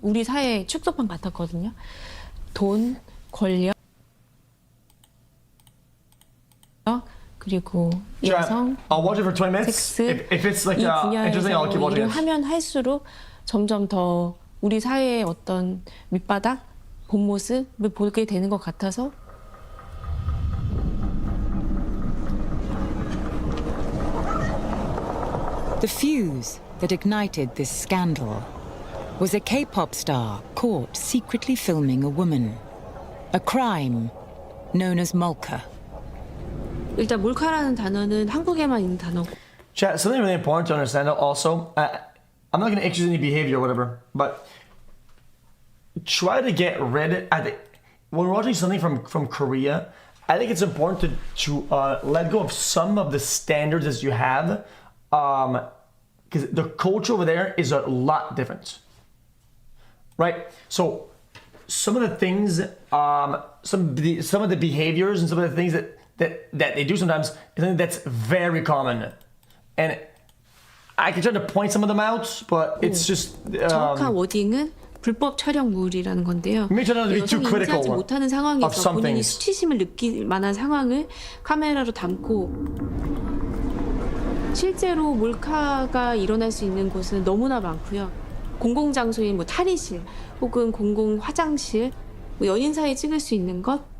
우리 사회의 축소판 같았거든요. 돈, 권력, 그리고 여성, I'll watch it for 20 minutes. 섹스, If it's like 이 interesting, I'll 분야에서 keep watching 일을 it. 하면 할수록 점점 더 우리 사회의 어떤 밑바닥, 본 모습을 보게 되는 것 같아서 The fuse that ignited this scandal was a K-pop star caught secretly filming a woman. A crime known as molka. 일단 몰카라는 단어는 한국에만 있는 단어고 Chat, something really important to understand also, I'm not going to excuse any behavior or whatever, but try to get rid, when we're watching something from Korea, I think it's important to let go of some of the standards that you have, because the culture over there is a lot different, right? So some of the things, some of the behaviors and some of the things that they do sometimes is something that's very common. And I can try to point some of them out, but it's just 정확한 워딩은 불법 촬영물이라는 건데요. Maybe try not to be too 여성이 critical 인지하지 못하는 of 상황에서 some 본인이 things. 수치심을 느낄 만한 상황을 카메라로 담고 실제로 몰카가 일어날 수 있는 곳은 너무나 많고요. 공공장소인 뭐 탈의실 혹은 공공 화장실, 뭐 연인 사이에 찍을 수 있는 것,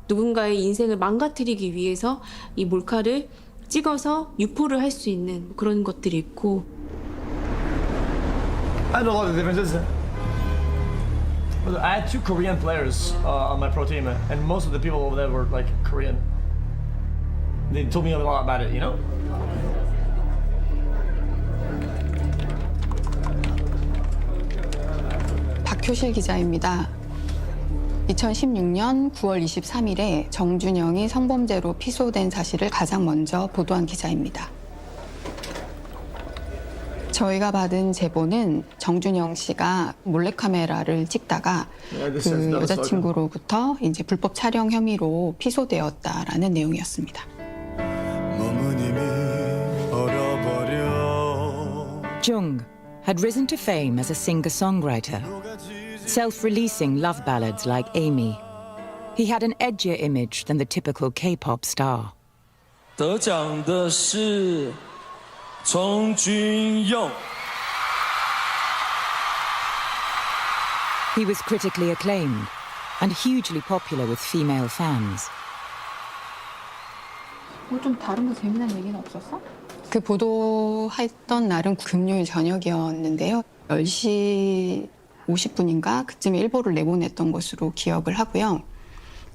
누군가의 인생을 망가뜨리기 위해서 이 몰카를 찍어서 유포를 할 수 있는 그런 것들이 있고. I know a lot of the differences. I had 2 Korean players on my pro team, and most of the people over there were like Korean. They told me a lot about it, you know? 박효실 기자입니다. 2016년 9월 23일에 정준영이 성범죄로 피소된 사실을 가장 먼저 보도한 기자입니다. 저희가 받은 제보는 정준영 씨가 몰래카메라를 찍다가 그 여자친구로부터 이제 불법 촬영 혐의로 피소되었다라는 내용이었습니다. Jung had risen to fame as a singer-songwriter, self-releasing love ballads like Amy. He had an edgier image than the typical K-pop star. 得奖的是从军用。 He was critically acclaimed and hugely popular with female fans. 뭐 좀 다른 거 재미난 얘기는 없었어? 그 보도했던 날은 금요일 저녁이었는데요. 10시 50분인가 그쯤에 일보를 내보냈던 것으로 기억을 하고요.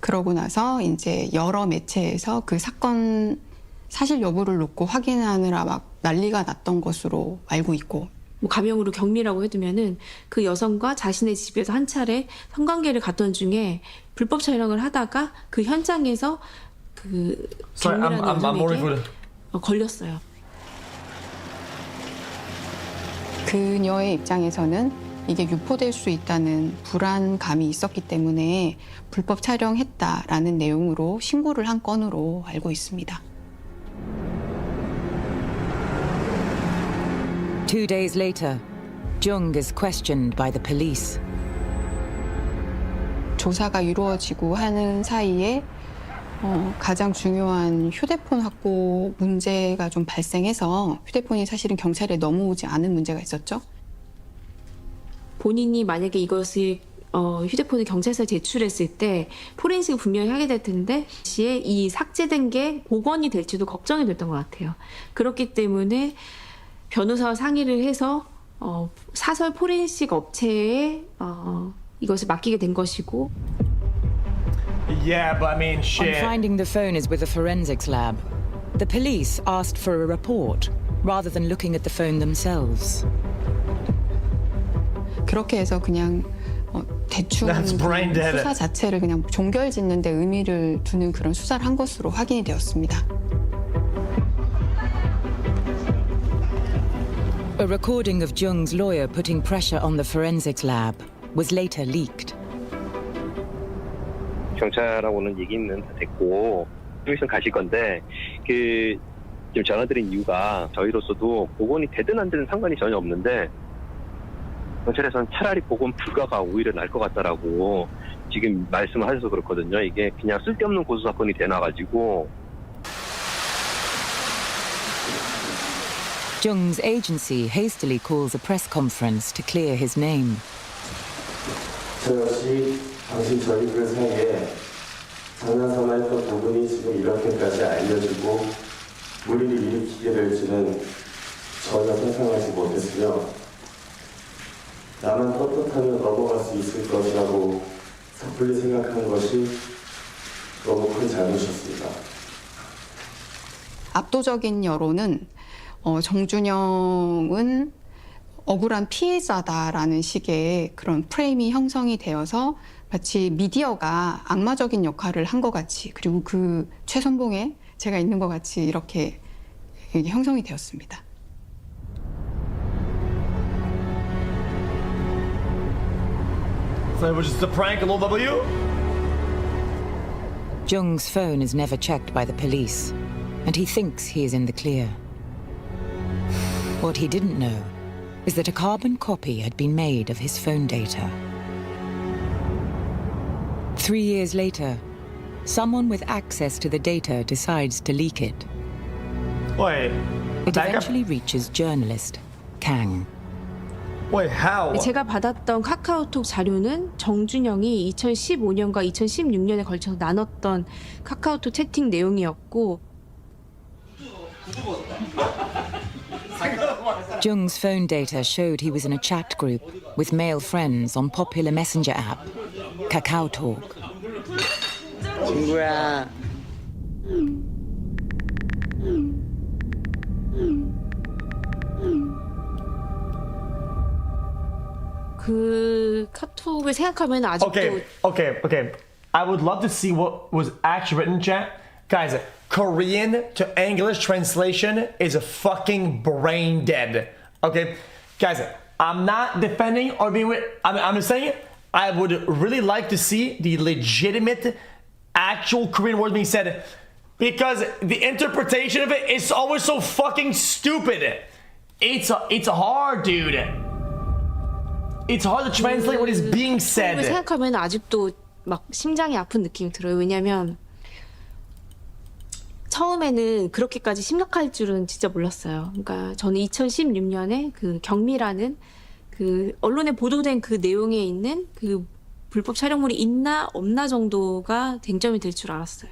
그러고 나서 이제 여러 매체에서 그 사건 사실 여부를 놓고 확인하느라 막 난리가 났던 것으로 알고 있고. 뭐 가명으로 경리라고 해두면은 그 여성과 자신의 집에서 한 차례 성관계를 갖던 중에 불법 촬영을 하다가 그 현장에서 그 경리라는 여성에게 걸렸어요. 그녀의 입장에서는 이게 유포될 수 있다는 불안감이 있었기 때문에 불법 촬영했다라는 내용으로 신고를 한 건으로 알고 있습니다. 2 days later, Jung is questioned by the police. 조사가 이루어지고 하는 사이에 가장 중요한 휴대폰 확보 문제가 좀 발생해서 휴대폰이 사실은 경찰에 넘어오지 않은 문제가 있었죠. 본인이 만약에 이것을 휴대폰을 경찰서에 제출했을 때 포렌식을 분명히 하게 될 텐데 시에 이 삭제된 게 복원이 될지도 걱정이 됐던 것 같아요. 그렇기 때문에 변호사와 상의를 해서 사설 포렌식 업체에 이것을 맡기게 된 것이고. Yeah, but I mean, On shit. finding the phone is with the forensics lab, the police asked for a report rather than looking at the phone themselves. 그렇게 해서 그냥 대충 That's brain dead. 수사 자체를 그냥 종결짓는 데 의미를 두는 그런 수사를 한 것으로 확인이 되었습니다. A recording of Jung's lawyer putting pressure on the forensics lab was later leaked. 경찰하고는 얘기는 다 됐고 좀 있으면 가실 건데 그 지금 전화드린 이유가 저희로서도 복원이 되든 안 되든 상관이 전혀 없는데 경찰에서는 차라리 복원 불가가 오히려 나을 것 같다라고 지금 말씀을 하셔서 그렇거든요. 이게 그냥 쓸데없는 고소 사건이 되나가지고. Jung's agency hastily calls a press conference to clear his name. 저 역시 당시 저희들 사이에 장난삼아 했던 부분이 지금 이렇게까지 알려지고 무리를 일으키게 될지는 전혀 상상하지 못했으며 나만 떳떳하면 넘어갈 수 있을 것이라고 섣불리 생각한 것이 너무 큰 잘못이었습니다. 압도적인 여론은 정준영은 억울한 피해자다라는 식의 그런 프레임이 형성이 되어서 마치 미디어가 악마적인 역할을 한 것 같이, 그리고 그 최선봉에 제가 있는 것 같이 이렇게 형성이 되었습니다. So it was just a prank, a little W? Jung's phone is never checked by the police, and he thinks he is in the clear. What he didn't know is that a carbon copy had been made of his phone data. 3 years later, someone with access to the data decides to leak it. Wait. It that guy- eventually reaches journalist Kang. Wait, how? 제가 받았던 카카오톡 자료는 정준영이 2015년과 2016년에 걸쳐서 나눴던 카카오톡 채팅 내용이었고 Jung's phone data showed he was in a chat group with male friends on popular messenger app, KakaoTalk. 친구야. 그 카톡을 생각하면 아직도 Okay. I would love to see what was actually written in chat. Guys, Korean to English translation is a fucking brain dead. Okay? Guys, I'm not defending or being with, I'm just saying I would really like to see the legitimate actual Korean words being said because the interpretation of it is always so fucking stupid. It's hard, dude. It's hard to translate what is being said. 그걸 생각하면 아직도 막 심장이 아픈 느낌이 들어요. 왜냐면 처음에는 그렇게까지 심각할 줄은 진짜 몰랐어요. 그러니까 저는 2016년에 그 경미라는 그 언론에 보도된 그 내용에 있는 그 불법 촬영물이 있나 없나 정도가 쟁점이 될 줄 알았어요.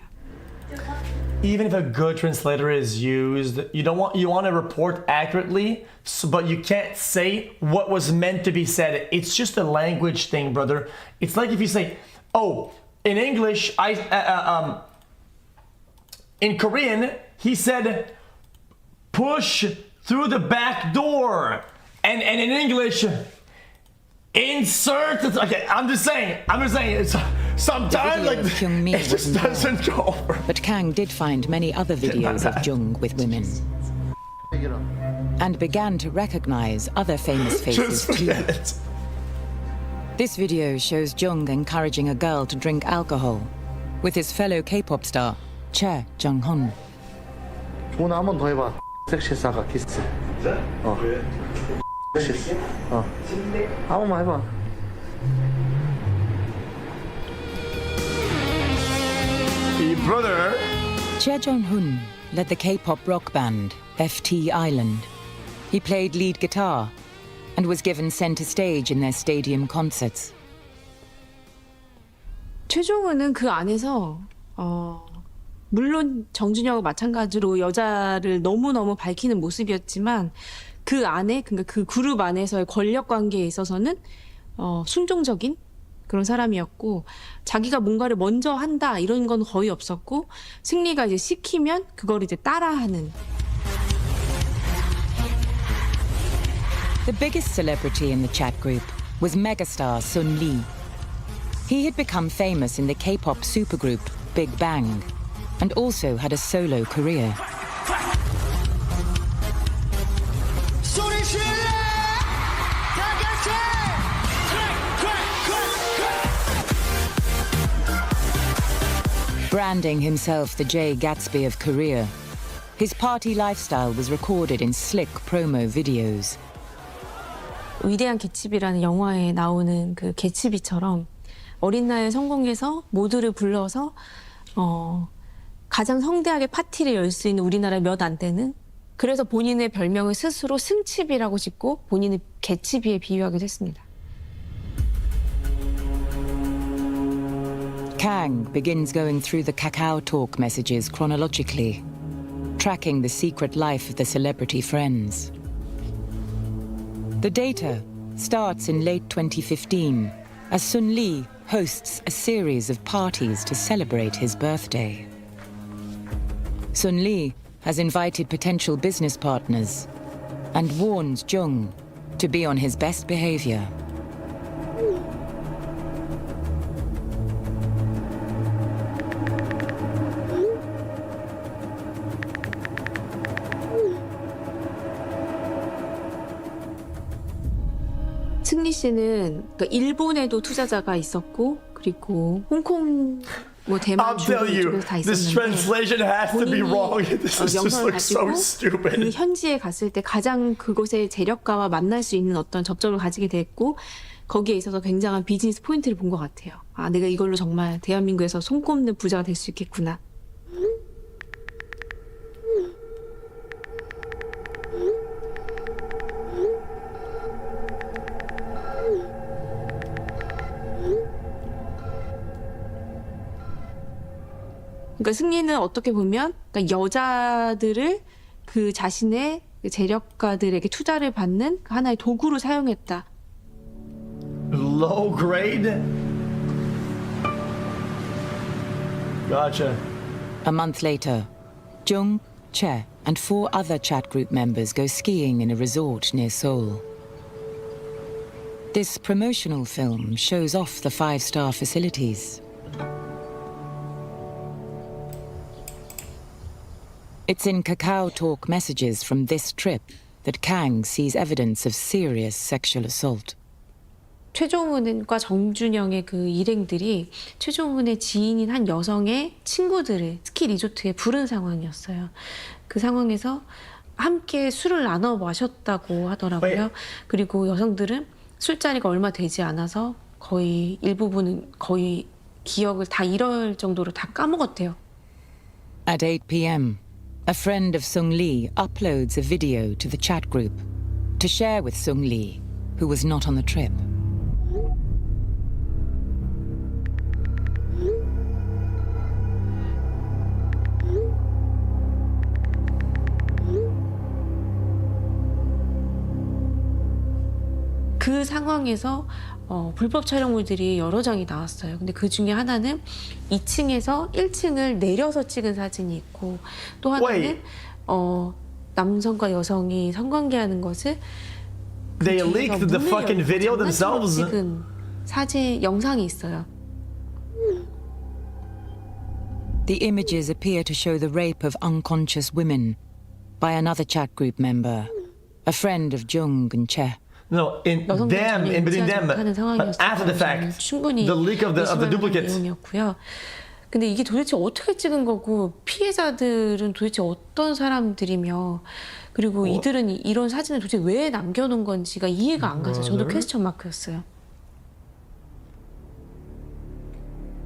Even if a good translator is used, you want to report accurately, but you can't say what was meant to be said. It's just a language thing, brother. It's like if you say, "Oh, in English, in Korean, he said, push through the back door," and in English, insert. Okay, I'm just saying. It's, sometimes The like video of Kyung-mi it just wasn't there. doesn't go over. But Kang did find many other videos of Jung with women and began to recognize other famous faces Just too. forget it. This video shows Jung encouraging a girl to drink alcohol with his fellow K-pop star, Che Jung-hun. 오늘 한 번 더 해봐. 섹시해서 아까 키스. 섹시했어. 한 번만 해봐. Hey, brother. Che Jung-hun led the K-pop rock band FT Island. He played lead guitar and was given center stage in their stadium concerts. 최종훈은 그 안에서 물론 정준영과 마찬가지로 여자를 너무너무 밝히는 모습이었지만 그 안에 그러니까 그 그룹 안에서의 권력 관계에 있어서는 순종적인 그런 사람이었고 자기가 뭔가를 먼저 한다 이런 건 거의 없었고 승리가 이제 시키면 그걸 이제 따라하는. The biggest celebrity in the chat group was megastar Sun Lee. He had become famous in the K-pop supergroup Big Bang and also had a solo career. Branding himself the Jay Gatsby of Korea, his party lifestyle was recorded in slick promo videos. 위대한 개츠비라는 영화에 나오는 그 개츠비처럼 어린 나이에 성공해서 모두를 불러서 가장 성대하게 파티를 열 수 있는 우리나라에 몇 안 되는, 그래서 본인의 별명을 스스로 승칩이라고 짓고 본인을 개츠비에 비유하기도 했습니다. Kang begins going through the Kakao Talk messages chronologically, tracking the secret life of the celebrity friends. The data starts in late 2015 as Sun Li hosts a series of parties to celebrate his birthday. Sun Li has invited potential business partners and warns Jung to be on his best behavior. 승리 씨는 그러니까 일본에도 투자자가 있었고, 그리고 홍콩, 뭐 대만, I'll 중국 tell you, 이쪽에서 다 this 있었는데 translation has to be wrong. This is just 영상을 like so 가지고 그 stupid. 현지에 갔을 때 가장 그곳의 재력가와 만날 수 있는 어떤 접점을 가지게 됐고, 거기에 있어서 굉장한 비즈니스 포인트를 본 것 같아요. 아, 내가 이걸로 정말 대한민국에서 손꼽는 부자가 될 수 있겠구나. 그러니까 승리는 어떻게 보면 그러니까 여자들을 그 자신의 재력가들에게 투자를 받는 하나의 도구로 사용했다. Low grade? Gotcha. A month later, Jung, Che, and 4 other chat group members go skiing in a resort near Seoul. This promotional film shows off the 5-star facilities. It's in Kakao Talk messages from this trip that Kang sees evidence of serious sexual assault. 최종훈과 정준영의 그 일행들이 최종훈의 지인인 한 여성의 친구들을 스키 리조트에 부른 상황이었어요. 그 상황에서 함께 술을 나눠 마셨다고 하더라고요. 왜? 그리고 여성들은 술자리가 얼마 되지 않아서 거의 일부분은 거의 기억을 다 잃을 정도로 다 까먹었대요. At 8 p.m., a friend of Sung Lee uploads a video to the chat group to share with Sung Lee, who was not on the trip. 그 상황에서 불법 촬영물들이 여러 장이 나왔어요. 근데 그 중에 하나는 2층에서 1층을 내려서 찍은 사진이 있고, 또 하나는 남성과 여성이 성관계하는 것을 They leaked the fucking video themselves. 찍은 사진 영상이 있어요. The images appear to show the rape of unconscious women by another chat group member, a friend of Jung and Che. No, in them, in between them, but after the fact, the leak of the duplicates. 내용이었고요. 근데 이게 도대체 어떻게 찍은 거고, 피해자들은 도대체 어떤 사람들이며, 그리고 이들은 이런 사진을 도대체 왜 남겨놓은 건지가 이해가 안 가서 저도 퀘스천 마크였어요.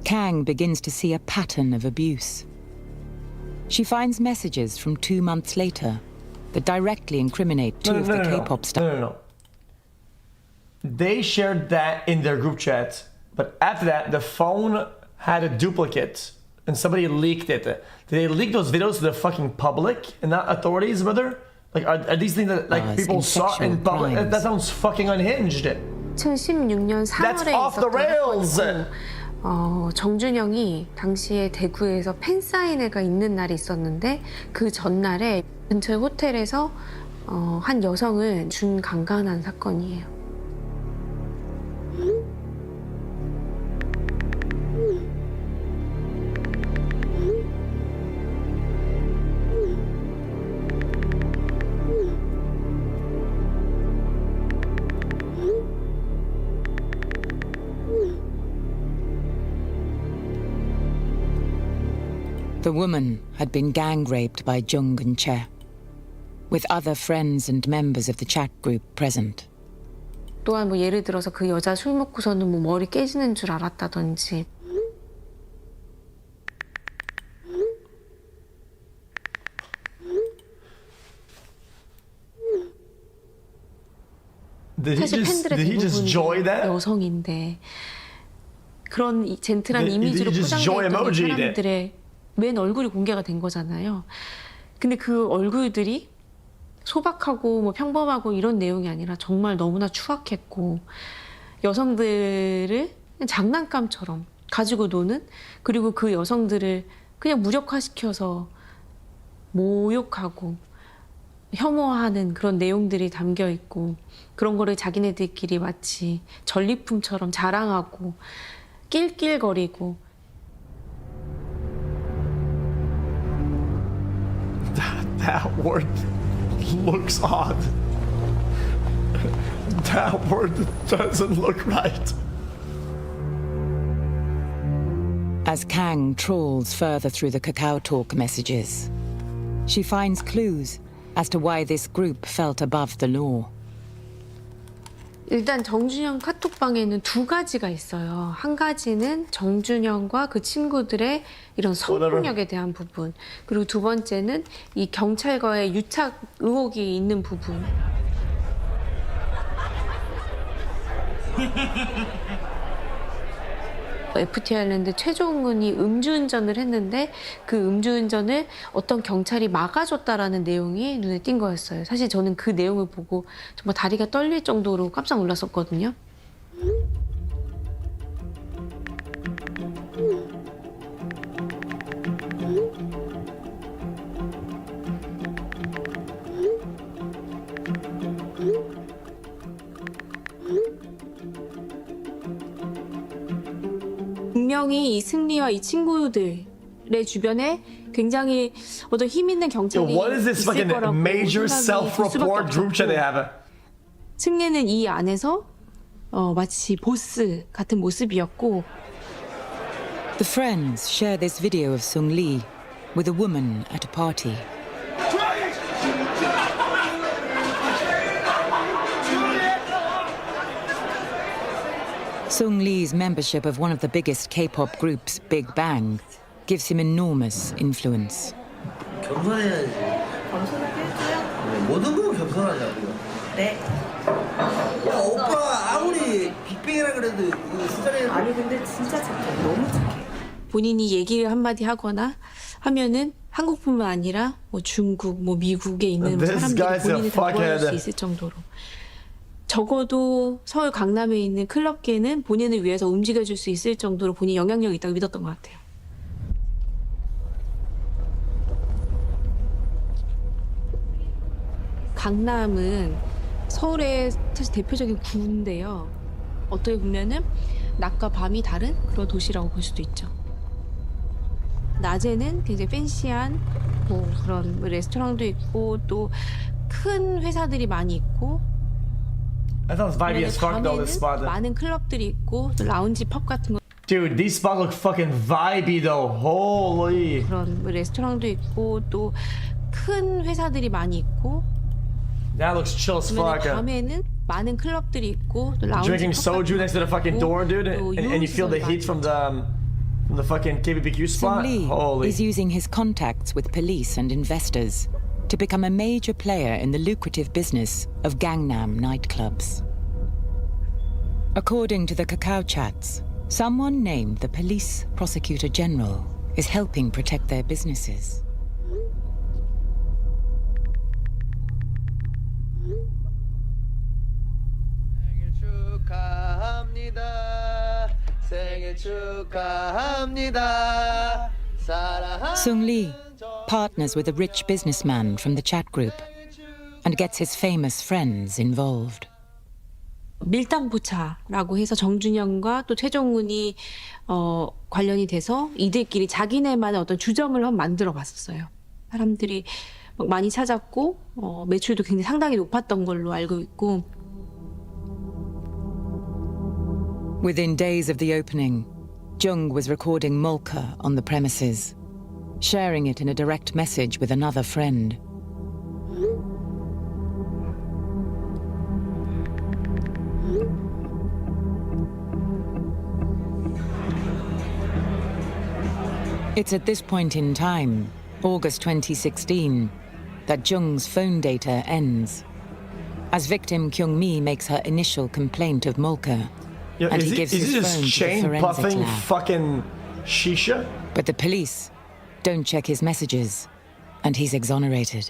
Kang begins to see a pattern of abuse. She finds messages from 2 months later that directly incriminate two of the K-pop stars. No. They shared that in their group chat, but after that, the phone had a duplicate, and somebody leaked it. Did they leak those videos to the fucking public and not authorities, brother? Like, are these things that like people saw in public? crimes. That sounds fucking unhinged. 2016년 4월에 off the 있었던 rails. 사건이고, 정준영이 당시에 대구에서 팬사인회가 있는 날이 있었는데, 그 전날에 근처의 호텔에서 한 여성을 준강간한 사건이에요. The woman had been gang raped by Jung and Che, with other friends and members of the chat group present. 또한 뭐 예를 들어서 그 여자 술 먹고서는 뭐 머리 깨지는 줄 알았다든지. 사실 팬들의 대부분이 여성인데 그런 젠틀한 이미지로 포장되어 있던 사람들의 맨 얼굴이 공개가 된 거잖아요. 근데 그 얼굴들이 소박하고 뭐 평범하고 이런 내용이 아니라 정말 너무나 추악했고 여성들을 그냥 장난감처럼 가지고 노는, 그리고 그 여성들을 그냥 무력화시켜서 모욕하고 혐오하는 그런 내용들이 담겨 있고, 그런 거를 자기네들끼리 마치 전리품처럼 자랑하고 낄낄거리고. That word looks odd. That word doesn't look right. As Kang trawls further through the Kakao Talk messages, she finds clues as to why this group felt above the law. 일단 정준영 카톡방에는 두 가지가 있어요. 한 가지는 정준영과 그 친구들의 이런 성폭력에 대한 부분, 그리고 두 번째는 이 경찰과의 유착 의혹이 있는 부분. FT 아일랜드 최종훈이 음주운전을 했는데 그 음주운전을 어떤 경찰이 막아줬다라는 내용이 눈에 띈 거였어요. 사실 저는 그 내용을 보고 정말 다리가 떨릴 정도로 깜짝 놀랐었거든요. 분명히 이 승리와 이 친구들의 주변에 굉장히 어떤 힘 있는 경찰이 Yo, what is this 있을 fucking 거라고 major 생각이 들 수밖에 self-report group chat they 없었고, have? 승리는 이 안에서 마치 보스 같은 모습이었고. The friends share this video of Sung Lee with a woman at a party. Sung Lee's membership of one of the biggest K-pop groups, Big Bang, gives him enormous influence. 겸손해야지. 겸손해야지. 모든 건 겸손하자고요. 네. 야, 오빠 아무리 빅뱅이라 그래도 이거 수자리. 아니 근데 진짜 착해. 너무 착해. 본인이 얘기를 한마디 하거나 하면은 한국뿐만 아니라 뭐 중국, 뭐 미국에 있는 사람들이 본인을 다 도와줄 수 있을 정도로. 적어도 서울 강남에 있는 클럽계는 본인을 위해서 움직여줄 수 있을 정도로 본인이 영향력이 있다고 믿었던 것 같아요. 강남은 서울의 사실 대표적인 구인데요. 어떻게 보면은 낮과 밤이 다른 그런 도시라고 볼 수도 있죠. 낮에는 굉장히 팬시한 뭐 그런 레스토랑도 있고 또 큰 회사들이 많이 있고, That sounds vibey as fuck though, this spot. 많은 클럽들이 있고 또 라운지 펍 같은 거. Dude, these spots look fucking vibey though. Holy. 그런 레스토랑도 있고 또 큰 회사들이 많이 있고. That looks chill as fuck. 밤에는 많은 클럽들이 있고 또 라운지 Drinking 펍 soju next to the fucking door, dude, 또 and you feel the heat from the fucking KBBQ Sung spot. Lee Holy. is using his contacts with police and investors to become a major player in the lucrative business of Gangnam nightclubs. According to the Kakao chats, someone named the Police Prosecutor General is helping protect their businesses. 생일 축하합니다. Sung Lee partners with a rich businessman from the chat group and gets his famous friends involved. 밀당포차라고 해서 정준영과 또 최종훈이 관련이 돼서 이들끼리 자기네만의 어떤 주점을 한번 만들어 봤었어요. 사람들이 막 많이 찾았고 매출도 굉장히 상당히 높았던 걸로 알고 있고. Within days of the opening, Jung was recording Molka on the premises, sharing it in a direct message with another friend. It's at this point in time, August 2016, that Jung's phone data ends. As victim Kyung-mi makes her initial complaint of Molka, Yo, and is he he, gives is his he phone just to the chain forensics puffing lab. fucking shisha? But the police don't check his messages, and he's exonerated.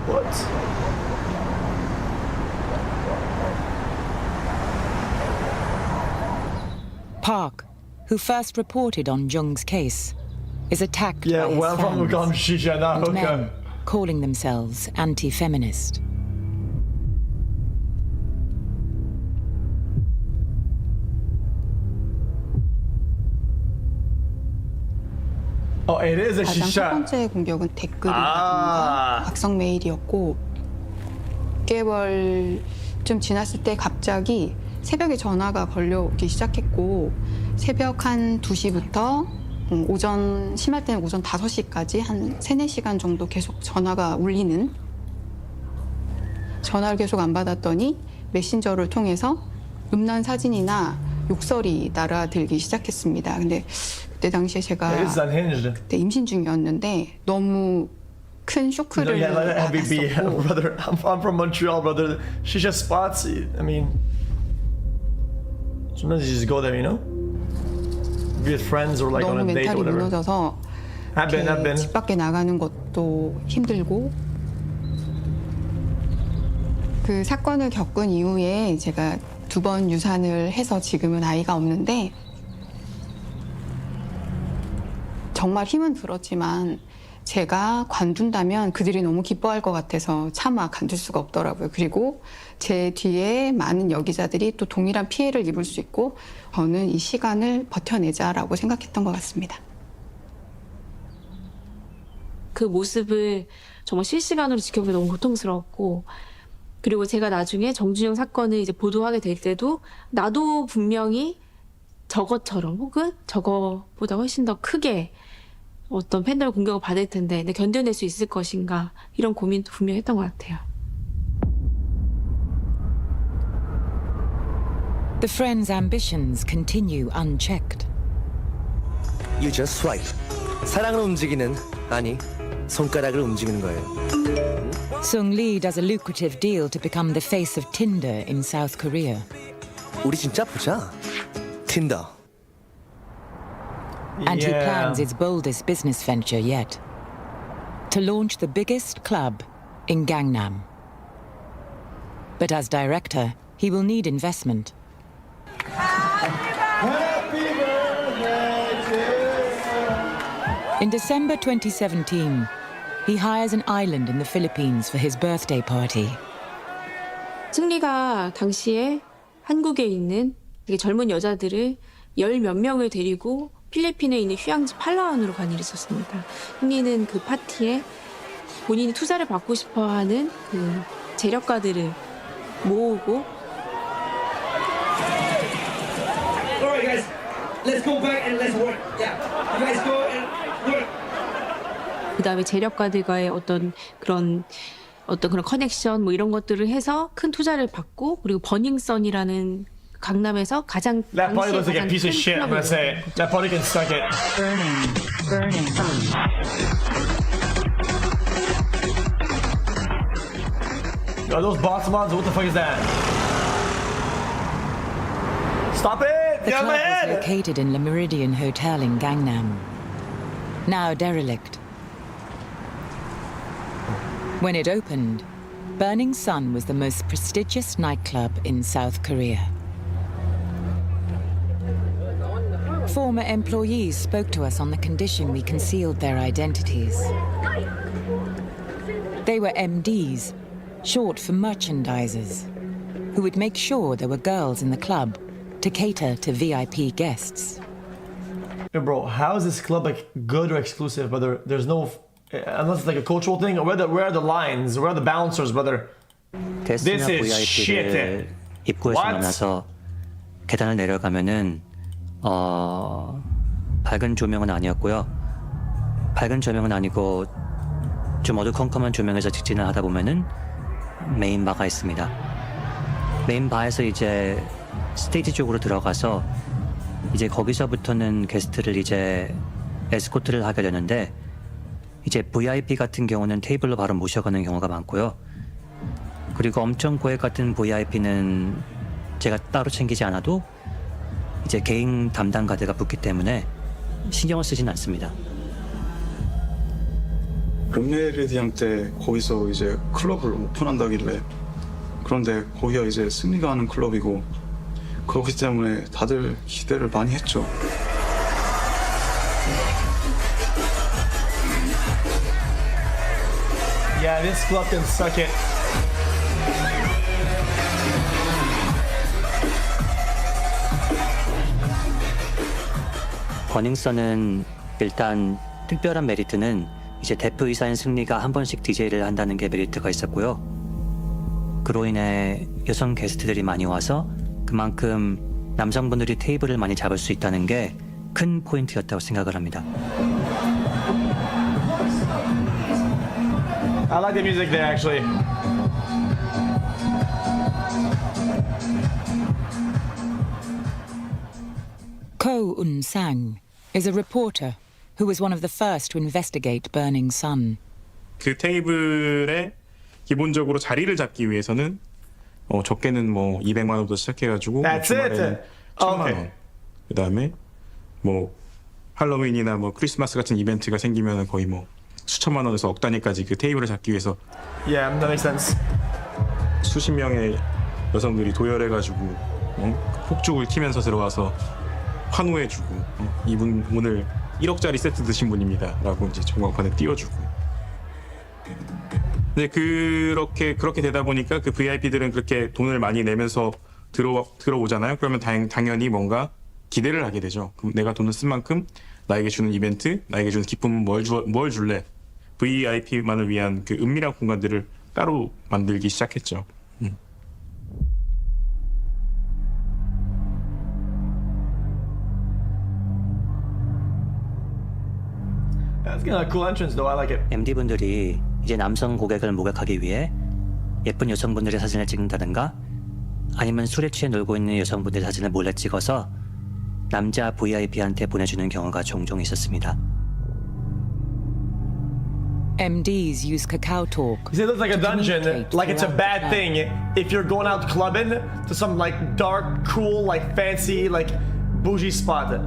What? Park, who first reported on Jung's case, is attacked Yeah, by his well, from fans become shisha now. and men Okay. calling themselves anti-feminist. Oh, it is a 가장 첫 shisha. 번째 공격은 댓글이라든가 악성 메일이었고 6개월 좀 지났을 때 갑자기 새벽에 전화가 걸려오기 시작했고 새벽 한 2시부터 오전 심할 때는 오전 5시까지 한 3-4시간 정도 계속 전화가 울리는 전화를 계속 안 받았더니 메신저를 통해서 음란 사진이나 욕설이 날아들기 시작했습니다. 근데 그때 당시에 제가 It is unhinged. 그때 임신 중이었는데 너무 큰 No, 쇼크를 yeah, let it be, 받았었고 brother. I'm from Montreal, brother. Shisha spots. I mean, sometimes you just go there, you know, be with friends or like on 너무 a date or 멘탈이 whatever. 무너져서 I've 이렇게 been. 집 밖에 나가는 것도 힘들고 그 사건을 겪은 이후에 제가 2번 유산을 해서 지금은 아이가 없는데 정말 힘은 들었지만 제가 관둔다면 그들이 너무 기뻐할 것 같아서 차마 관둘 수가 없더라고요. 그리고 제 뒤에 많은 여기자들이 또 동일한 피해를 입을 수 있고 저는 이 시간을 버텨내자라고 생각했던 것 같습니다. 그 모습을 정말 실시간으로 지켜보기 너무 고통스러웠고, 그리고 제가 나중에 정준영 사건을 이제 보도하게 될 때도 나도 분명히 저것처럼 혹은 저거보다 훨씬 더 크게 어떤 팬들 공격을 받을 텐데 근데 견뎌낼 수 있을 것인가 이런 고민도 분명히 했던 것 같아요. The friends' ambitions continue unchecked. You just swipe. 사랑을 움직이는, 아니, 손가락을 움직이는 거예요. Sung Lee does a lucrative deal to become the face of Tinder in South Korea. 우리 진짜 보자. 틴더. And he Yeah. plans its boldest business venture yet. To launch the biggest club in Gangnam. But as director, he will need investment. In December 2017, he hires an island in the Philippines for his birthday party. 승리가 당시에 한국에 있는 되게 젊은 여자들을 10몇 명을 데리고 필리핀에 있는 휴양지 팔라완으로 간 일이 있었습니다. 승리는 그 파티에 본인이 투자를 받고 싶어하는 그 재력가들을 모으고 Alright guys, let's go back and let's work. Yeah, you guys go and work. 그다음에 재력가들과의 어떤 그런 커넥션 뭐 이런 것들을 해서 큰 투자를 받고 그리고 버닝썬이라는 강남에서 가장 That party looks like a 가장 piece of 큰 shit. I'm gonna 클럽이에요. say it. That party can suck it. Yo, those boss mods, what the fuck is that? Stop it! The Get out of my club was head! located in Le Méridien Hotel in Gangnam, now derelict. When it opened, Burning Sun was the most prestigious nightclub in South Korea. Former employees spoke to us on the condition we concealed their identities. They were MDs, short for merchandisers, who would make sure there were girls in the club to cater to VIP guests. Yo, bro, how is this club like good or exclusive, brother? There's no, unless it's like a cultural thing. Where are the lines? Where are the bouncers, brother? 게스트나 This is shit. VIP를 입구에서 What? 만나서 계단을 내려가면은 밝은 조명은 아니었고요. 밝은 조명은 아니고 좀 어두컴컴한 조명에서 직진을 하다 보면은 메인 바가 있습니다. 메인 바에서 이제 스테이지 쪽으로 들어가서 이제 거기서부터는 게스트를 이제 에스코트를 하게 되는데 이제 VIP 같은 경우는 테이블로 바로 모셔가는 경우가 많고요. 그리고 엄청 고액 같은 VIP는 제가 따로 챙기지 않아도 이제 개인 담당 가드가 붙기 때문에 신경을 쓰진 않습니다. 르메르디앙 때 거기서 이제 클럽을 오픈한다길래 그런데 거기가 이제 승리가 하는 클럽이고 그렇기 때문에 다들 기대를 많이 했죠. Yeah, this club can suck it. 버닝썬은 일단 특별한 메리트는 이제 데프 의사인 승리가 한 번씩 DJ를 한다는 게 메리트가 있었고요. 그로 인해 여성 게스트들이 많이 와서 그만큼 남성분들이 테이블을 많이 잡을 수 있다는 게 큰 포인트였다고 생각을 합니다. I like the music there actually. Ko Un-sang is a reporter who was one of the first to investigate Burning Sun. 그 테이블에 기본적으로 자리를 잡기 위해서는 적게는 뭐 200만 원부터 시작해가지고 That's 주말에 it. 1,000만 Okay. 원. 그다음에 뭐 할로윈이나 뭐 크리스마스 같은 이벤트가 생기면 거의 뭐 수천만 원에서 억 단위까지 그 테이블을 잡기 위해서 Yeah, that makes sense. 수십 명의 여성들이 도열해가지고 폭죽을 튀면서 들어와서 환호해주고 이분 오늘 1억짜리 세트 드신 분입니다라고 이제 전광판에 띄워주고. 근데 그렇게 되다 보니까 그 VIP들은 그렇게 돈을 많이 내면서 들어오잖아요. 그러면 당연히 뭔가 기대를 하게 되죠. 그럼 내가 돈을 쓴 만큼 나에게 주는 이벤트, 나에게 주는 기쁨은 뭘 줄래? VIP만을 위한 그 은밀한 공간들을 따로 만들기 시작했죠. That's kind of a cool entrance though. I like it. MD분들이 이제 남성 고객을 목격하기 위해 예쁜 여성분들의 사진을 찍는다든가 아니면 술에 취해 놀고 있는 여성분들의 사진을 몰래 찍어서 남자 VIP한테 보내주는 경우가 종종 있었습니다. MDs use Kakao Talk. It looks like a dungeon, like it's a bad thing. If you're going out clubbing to some like dark, cool, like fancy, like bougie spot.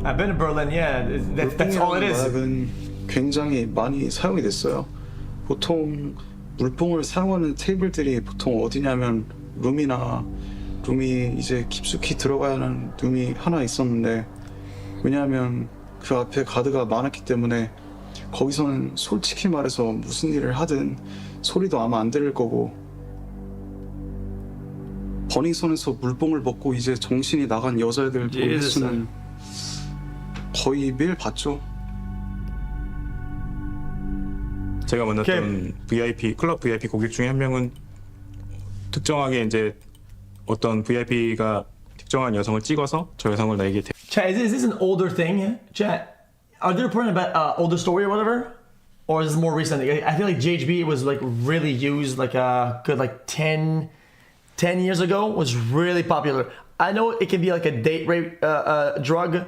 I've been to Berlin, yeah. That's all it is. 은 굉장히 많이 사용이 됐어요. 보통 물뽕을 사용하는 테이블들이 보통 어디냐면 룸이 이제 깊숙이 들어가야 하는 룸이 하나 있었는데 왜냐하면 그 앞에 가드가 많았기 때문에 거기서는 솔직히 말해서 무슨 일을 하든 소리도 아마 안 들릴 거고 버닝썬에서 물뽕을 먹고 이제 정신이 나간 여자애들 볼 수는 거의 매일 봤죠. 제가 만났던 클럽 VIP 고객 중에 한 명은 특정하게 이제 어떤 VIP가 특정한 여성을 찍어서 저 여성을 나에게 Chat, is this an older thing? Chat, are they reporting about older story or whatever? Or is this more recent? I feel like GHB was like really used like a good like 10 years ago was really popular. I know it can be like a date rape drug,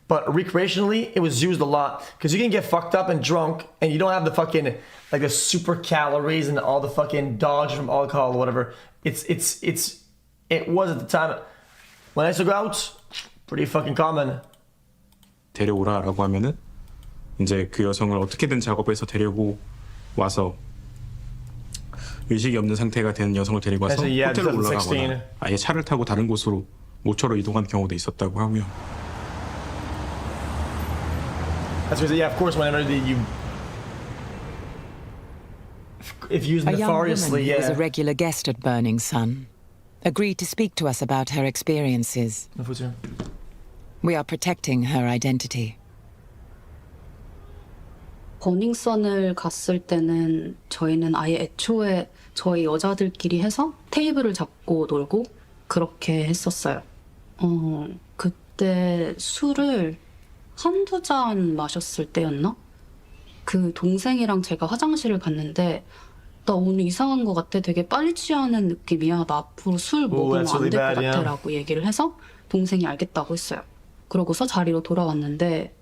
but recreationally it was used a lot because you can get fucked up and drunk and you don't have the fucking like the super calories and all the fucking dodge from alcohol or whatever. It was at the time when I used to go out, pretty fucking common. 데려오라라고 하면은 이제 그 여성을 어떻게든 작업해서 데리고 와서 의식이 없는 상태가 된 여성을 데리고 와서 호텔로 올라가거나 아예 차를 타고 다른 곳으로 모처로 이동한 경우도 있었다고 하고요. That's because, yeah, of course, whenever if used A young woman nefariously, who was a yeah. regular guest at Burning Sun agreed to speak to us about her experiences. We are protecting her identity. 버닝썬을 갔을 때는 저희는 아예 애초에 저희 여자들끼리 해서 테이블을 잡고 놀고 그렇게 했었어요. 그때 술을 한두 잔 마셨을 때였나? 그 동생이랑 제가 화장실을 갔는데 나 오늘 이상한 것 같아. 되게 빨리 취하는 느낌이야. 나 앞으로 술 먹으면 that's 안 될 really 것 bad, 같아 yeah. 라고 얘기를 해서 동생이 알겠다고 했어요. 그러고서 자리로 돌아왔는데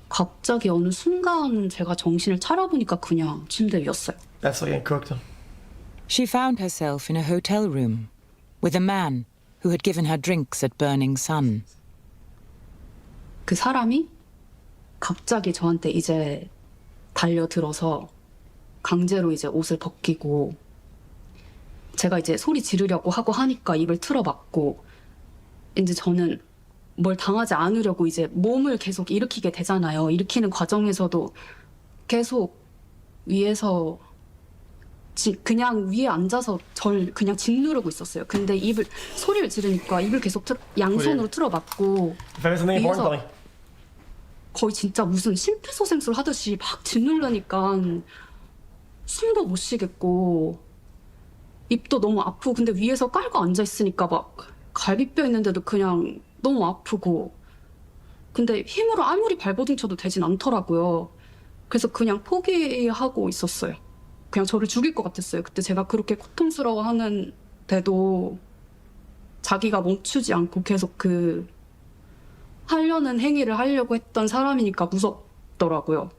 갑자기 어느 순간 제가 정신을 차려보니까 그냥 침대 위였어요. That's like getting cooked. She found herself in a hotel room with a man who had given her drinks at Burning Sun. 그 사람이 갑자기 저한테 이제 달려들어서 강제로 이제 옷을 벗기고 제가 이제 소리 지르려고 하고 하니까 입을 틀어막고 이제 저는 뭘 당하지 않으려고 이제 몸을 계속 일으키게 되잖아요. 일으키는 과정에서도 계속 위에서 그냥 위에 앉아서 절 그냥 짓누르고 있었어요. 근데 소리를 지르니까 입을 계속 양손으로 틀어막고 위에서 거의 진짜 무슨 심폐소생술 하듯이 막 짓누르니까 숨도 못 쉬겠고 입도 너무 아프고 근데 위에서 깔고 앉아있으니까 막 갈비뼈 있는데도 그냥 너무 아프고 근데 힘으로 아무리 발버둥쳐도 되진 않더라고요. 그래서 그냥 포기하고 있었어요. 그냥 저를 죽일 것 같았어요. 그때 제가 그렇게 고통스러워하는데도 자기가 멈추지 않고 계속 하려는 행위를 하려고 했던 사람이니까 무섭더라고요.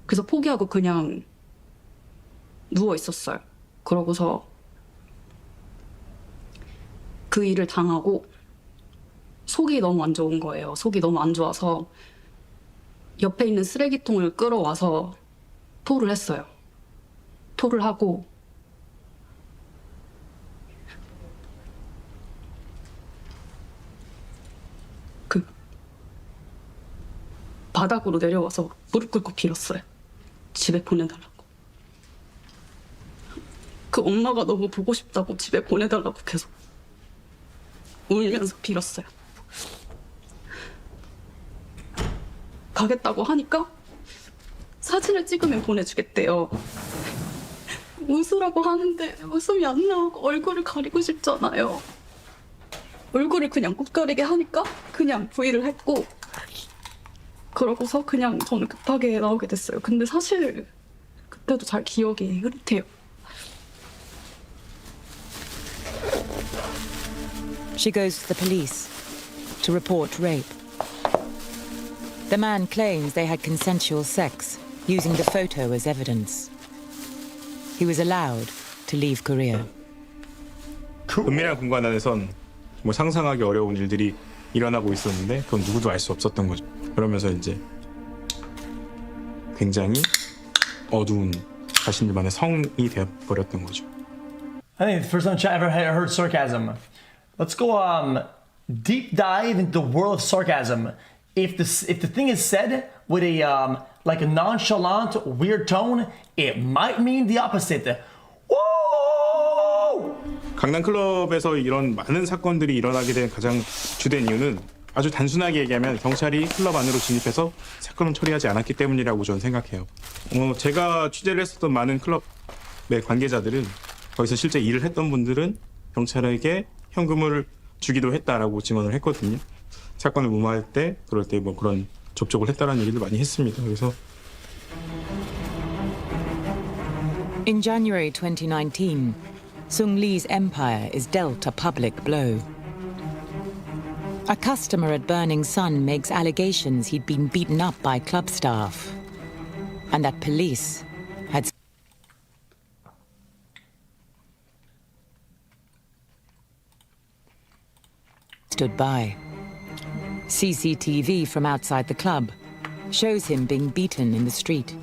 그래서 포기하고 그냥 누워 있었어요. 그러고서 그 일을 당하고 속이 너무 안 좋은 거예요. 속이 너무 안 좋아서 옆에 있는 쓰레기통을 끌어와서 토를 했어요. 토를 하고 바닥으로 내려와서 무릎 꿇고 빌었어요. 집에 보내달라고. 그 엄마가 너무 보고 싶다고 집에 보내달라고 계속 울면서 빌었어요. 가겠다고 하니까 사진을 찍으면 보내주겠대요. 웃으라고 하는데 웃음이 안 나오고 얼굴을 가리고 싶잖아요. 얼굴을 그냥 못 가리게 하니까 그냥 V를 했고 그러고서 그냥 저는 급하게 나오게 됐어요. 근데 사실 그때도 잘 기억이 흐릿해요. She goes to the police to report rape. The man claims they had consensual sex, using the photo as evidence. He was allowed to leave Korea. 은밀한 공간 안에선 뭐 상상하기 어려운 일들이 일어나고 있었는데 그건 누구도 알 수 없었던 거죠. 그러면서 이제 굉장히 어두운 자신들만의 성이 되어버렸던 거죠. I think the first time I ever heard sarcasm. Let's go deep dive into the world of sarcasm. If the thing is said with a like a nonchalant, weird tone, it might mean the opposite. Whoa! 강남 클럽에서 이런 많은 사건들이 일어나게 된 가장 주된 이유는 아주 단순하게 얘기하면 경찰이 클럽 안으로 진입해서 사건을 처리하지 않았기 때문이라고 저는 생각해요. 제가 취재를 했었던 많은 클럽의 관계자들은 거기서 실제 일을 했던 분들은 경찰에게 현금을 주기도 했다라고 증언을 했거든요. 사건을 무마할 때 그럴 때 뭐 그런 접촉을 했다라는 얘기를 많이 했습니다. 그래서 In January 2019, Sung Lee's empire is dealt a public blow. A customer at Burning Sun makes allegations he'd been beaten up by club staff and that police had stood by. CCTV from outside the club shows him being beaten in the street.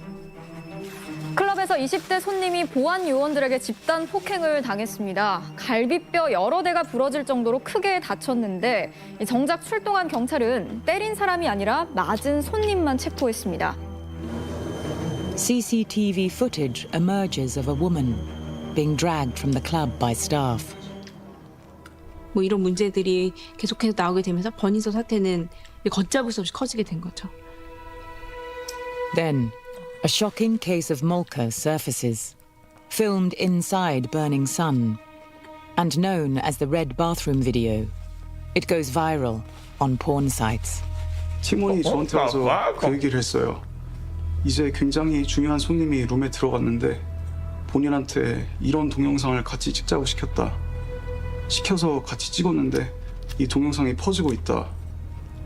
클럽에서 20대 손님이 보안 요원들에게 집단 폭행을 당했습니다. 갈비뼈 여러 대가 부러질 정도로 크게 다쳤는데 정작 출동한 경찰은 때린 사람이 아니라 맞은 손님만 체포했습니다. CCTV footage emerges of a woman being dragged from the club by staff. 뭐 이런 문제들이 계속해서 나오게 되면서 버닝썬 사태는 걷잡을 수 없이 커지게 된 거죠. Then, a shocking case of Molka surfaces, filmed inside Burning Sun, and known as the Red Bathroom Video. It goes viral on porn sites. 팀원이 저한테 와서 그 얘기를 했어요. 이제 굉장히 중요한 손님이 룸에 들어갔는데 본인한테 이런 동영상을 같이 찍자고 시켰다. 시켜서 같이 찍었는데 이 동영상이 퍼지고 있다.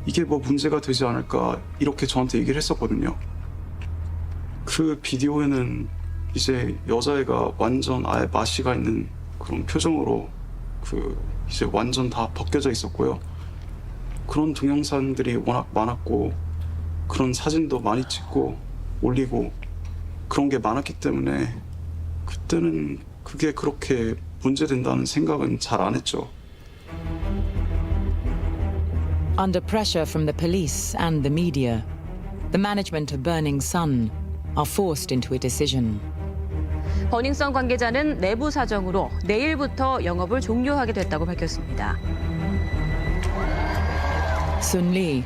이게 뭐 문제가 되지 않을까 이렇게 저한테 얘기를 했었거든요. 그 비디오에는 이제 여자애가 완전 아예 마시가 있는 그런 표정으로 이제 완전 다 벗겨져 있었고요. 그런 동영상들이 워낙 많았고 그런 사진도 많이 찍고 올리고 그런 게 많았기 때문에 그때는 그게 그렇게 문제된다는 생각은 잘 안 했죠. Under pressure from the police and the media, the management of Burning Sun are forced into a decision. 버닝썬 관계자는 내부 사정으로 내일부터 영업을 종료하게 됐다고 밝혔습니다. Sun Lee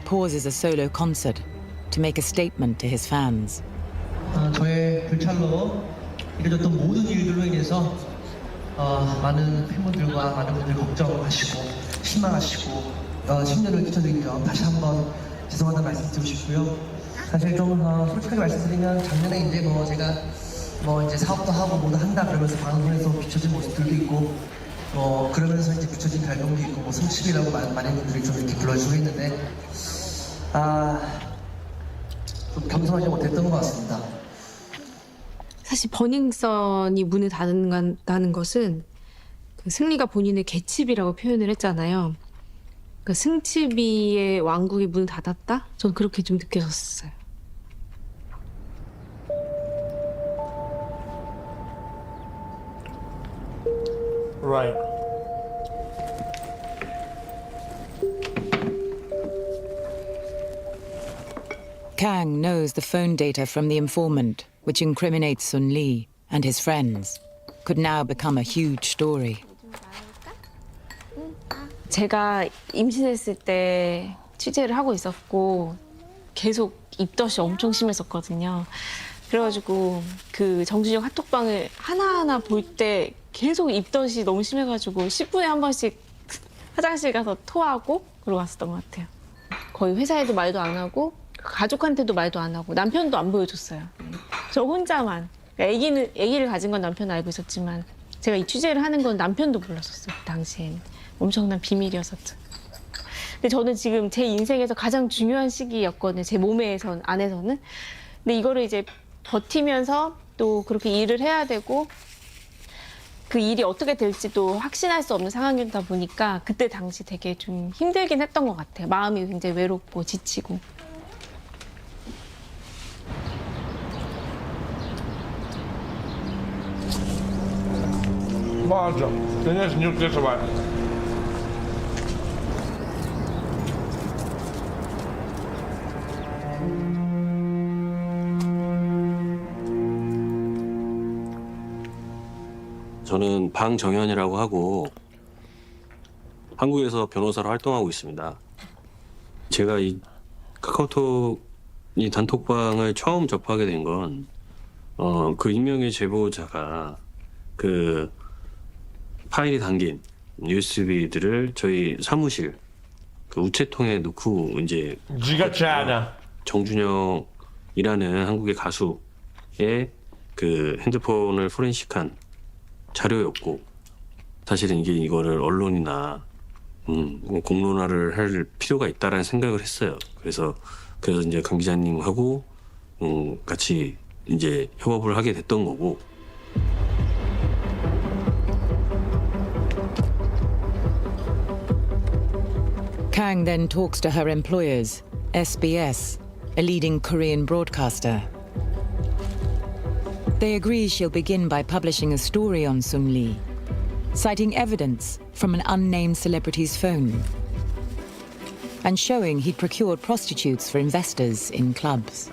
pauses a solo concert to make a statement to his fans. 저의 불찰로 이뤄졌던 모든 일들로 인해서 많은 팬분들과 많은 분들 걱정하시고 실망하시고 심려를 끼쳐드린 점 다시 한번 죄송하다는 말씀드리고 싶고요. 사실 좀 솔직하게 말씀드리면 작년에 이제 제가 이제 사업도 하고 뭐도 한다 그러면서 방송에서 비춰진 모습들도 있고 그러면서 이제 비춰진 갈등도 있고 승칩이라고 많은 분들이 좀 이렇게 불러주고 했는데 좀 겸손하지 못했던 것 같습니다. 사실 버닝썬이 문을 닫는다는 것은 그 승리가 본인의 개츠비라고 표현을 했잖아요. 그러니까 승치비의 왕국이 문을 닫았다? 전 그렇게 좀 느껴졌어요. Right. Kang knows the phone data from the informant, which incriminates Sun Lee and his friends, could now become a huge story. 제가 임신했을 때 취재를 하고 있었고 계속 입덧이 엄청 심했었거든요. 그래가지고 그 정준영 핫톡방을 하나하나 볼 때 계속 입덧이 너무 심해가지고 10분에 한 번씩 화장실 가서 토하고 그러고 왔었던 것 같아요. 거의 회사에도 말도 안 하고 가족한테도 말도 안 하고 남편도 안 보여줬어요. 저 혼자만. 그러니까 아기를 가진 건 남편은 알고 있었지만 제가 이 취재를 하는 건 남편도 몰랐었어요. 그 당시엔. 엄청난 비밀이었었죠. 근데 저는 지금 제 인생에서 가장 중요한 시기였거든요. 제 안에서는. 근데 이거를 이제 버티면서 또 그렇게 일을 해야 되고 그 일이 어떻게 될지도 확신할 수 없는 상황이다 보니까 그때 당시 되게 좀 힘들긴 했던 것 같아요. 마음이 굉장히 외롭고 지치고. 맞아. 그냥 뉴스에서 봐. 저는 방정현이라고 하고 한국에서 변호사로 활동하고 있습니다. 제가 이 카카오톡 이 단톡방을 처음 접하게 된 건 그 익명의 제보자가 그 파일이 담긴 USB들을 저희 사무실 그 우체통에 넣고 이제 지같지 않아. 정준영이라는 한국의 가수의 그 핸드폰을 포렌식한 자료였고 사실은 이거를 언론이나 공론화를 할 필요가 있다라는 생각을 했어요. 그래서 이제 강 기자님하고 같이 이제 협업을 하게 됐던 거고. Kang then talks to her employers, SBS, a leading Korean broadcaster. They agree she'll begin by publishing a story on Sun Lee, citing evidence from an unnamed celebrity's phone, and showing he'd procured prostitutes for investors in clubs.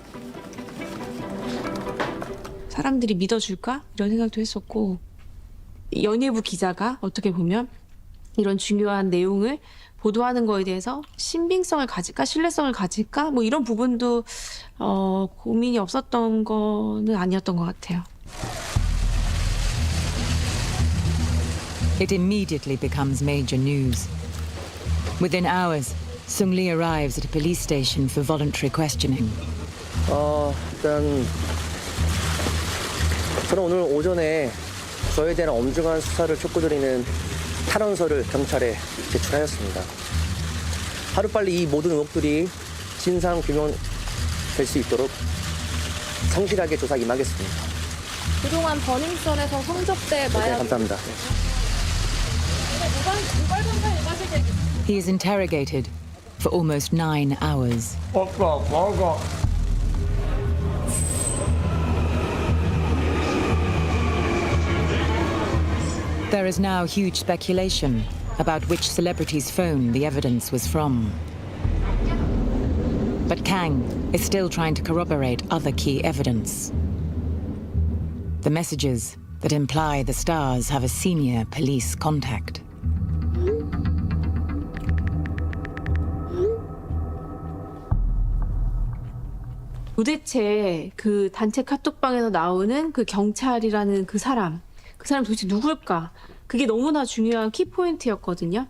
사람들이 믿어줄까? 이런 생각도 했었고 연예부 기자가 어떻게 보면 이런 중요한 내용을 보도하는 거에 대해서 신빙성을 가질까? 신뢰성을 가질까? 뭐 이런 부분도 고민이 없었던 거는 아니었던 것 같아요. It immediately becomes major news. Within hours, Sung Lee arrives at a police station for voluntary questioning. 일단 저는 오늘 오전에 저에 대한 엄중한 수사를 촉구드리는 탄원서를 경찰에 제출하였습니다. 하루빨리 이 모든 의혹들이 진상 규명될 수 있도록 성실하게 조사 임하겠습니다. 그동안 버닝썬에서 성접대 네, 마약 감사합니다. He is interrogated for almost 9 hours. There is now huge speculation about which celebrity's phone the evidence was from. But Kang is still trying to corroborate other key evidence. The messages that imply the stars have a senior police contact. 도대체 그 단체 카톡방에서 나오는 그 경찰이라는 그 사람 도대체 누굴까? 그게 너무나 중요한 키포인트였거든요.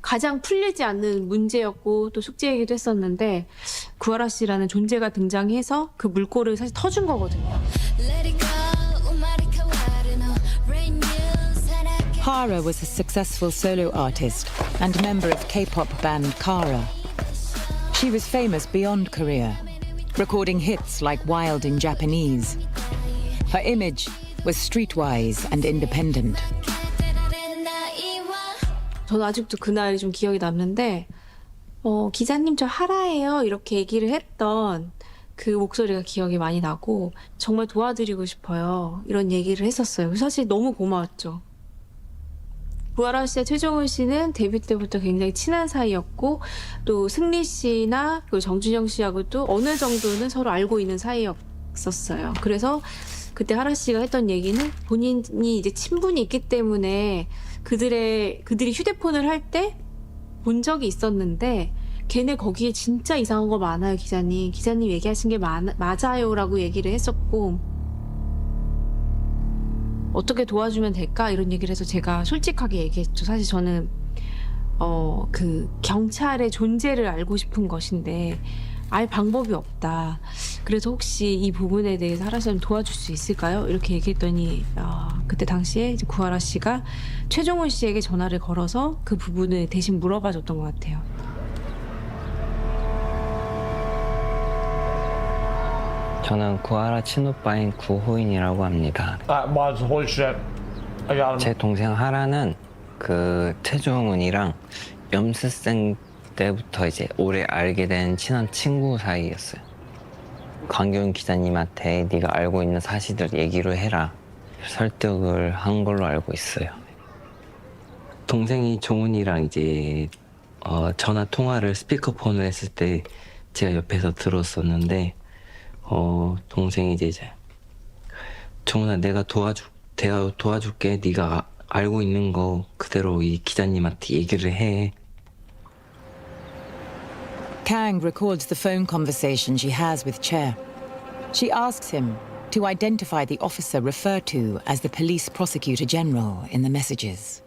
가장 풀리지 않는 문제였고 또 숙제이기도 했었는데 구하라 씨라는 존재가 등장해서 그 물꼬를 사실 터준 거거든요. Hara was a successful solo artist and member of K-pop band Kara. She was famous beyond Korea, recording hits like Wild in Japanese. Her image was streetwise and independent. 저는 아직도 그날이 좀 기억이 남는데 기자님 저 하라예요 이렇게 얘기를 했던 그 목소리가 기억이 많이 나고 정말 도와드리고 싶어요 이런 얘기를 했었어요. 사실 너무 고마웠죠. 구하라 씨와 최종훈 씨는 데뷔 때부터 굉장히 친한 사이였고 또 승리 씨나 그 정준영 씨하고도 어느 정도는 서로 알고 있는 사이였었어요. 그래서 그때 하라 씨가 했던 얘기는 본인이 이제 친분이 있기 때문에 그들이 휴대폰을 할 때 본 적이 있었는데 걔네 거기에 진짜 이상한 거 많아요 기자님. 기자님 얘기하신 게 맞아요라고 얘기를 했었고 어떻게 도와주면 될까 이런 얘기를 해서 제가 솔직하게 얘기했죠. 사실 저는 그 경찰의 존재를 알고 싶은 것인데 알 방법이 없다. 그래서 혹시 이 부분에 대해서 하라 씨는 도와줄 수 있을까요? 이렇게 얘기했더니 그때 당시에 이제 구하라 씨가 최종훈 씨에게 전화를 걸어서 그 부분을 대신 물어봐 줬던 것 같아요. 저는 구하라 친오빠인 구호인이라고 합니다. 맞아, 홀쉣. 제 동생 하라는 그 최종훈이랑 염수생 때부터 이제 오래 알게 된 친한 친구 사이였어요. 강경 기자님한테 네가 알고 있는 사실들 얘기를 해라. 설득을 한 걸로 알고 있어요. 동생이 종훈이랑 이제 전화 통화를 스피커폰을 했을 때 제가 옆에서 들었었는데 동생이 이제 종훈아 내가 도와줄게. 네가 알고 있는 거 그대로 이 기자님한테 얘기를 해. Kang records the phone conversation she has with Che. She asks him to identify the officer referred to as the police prosecutor general in the messages.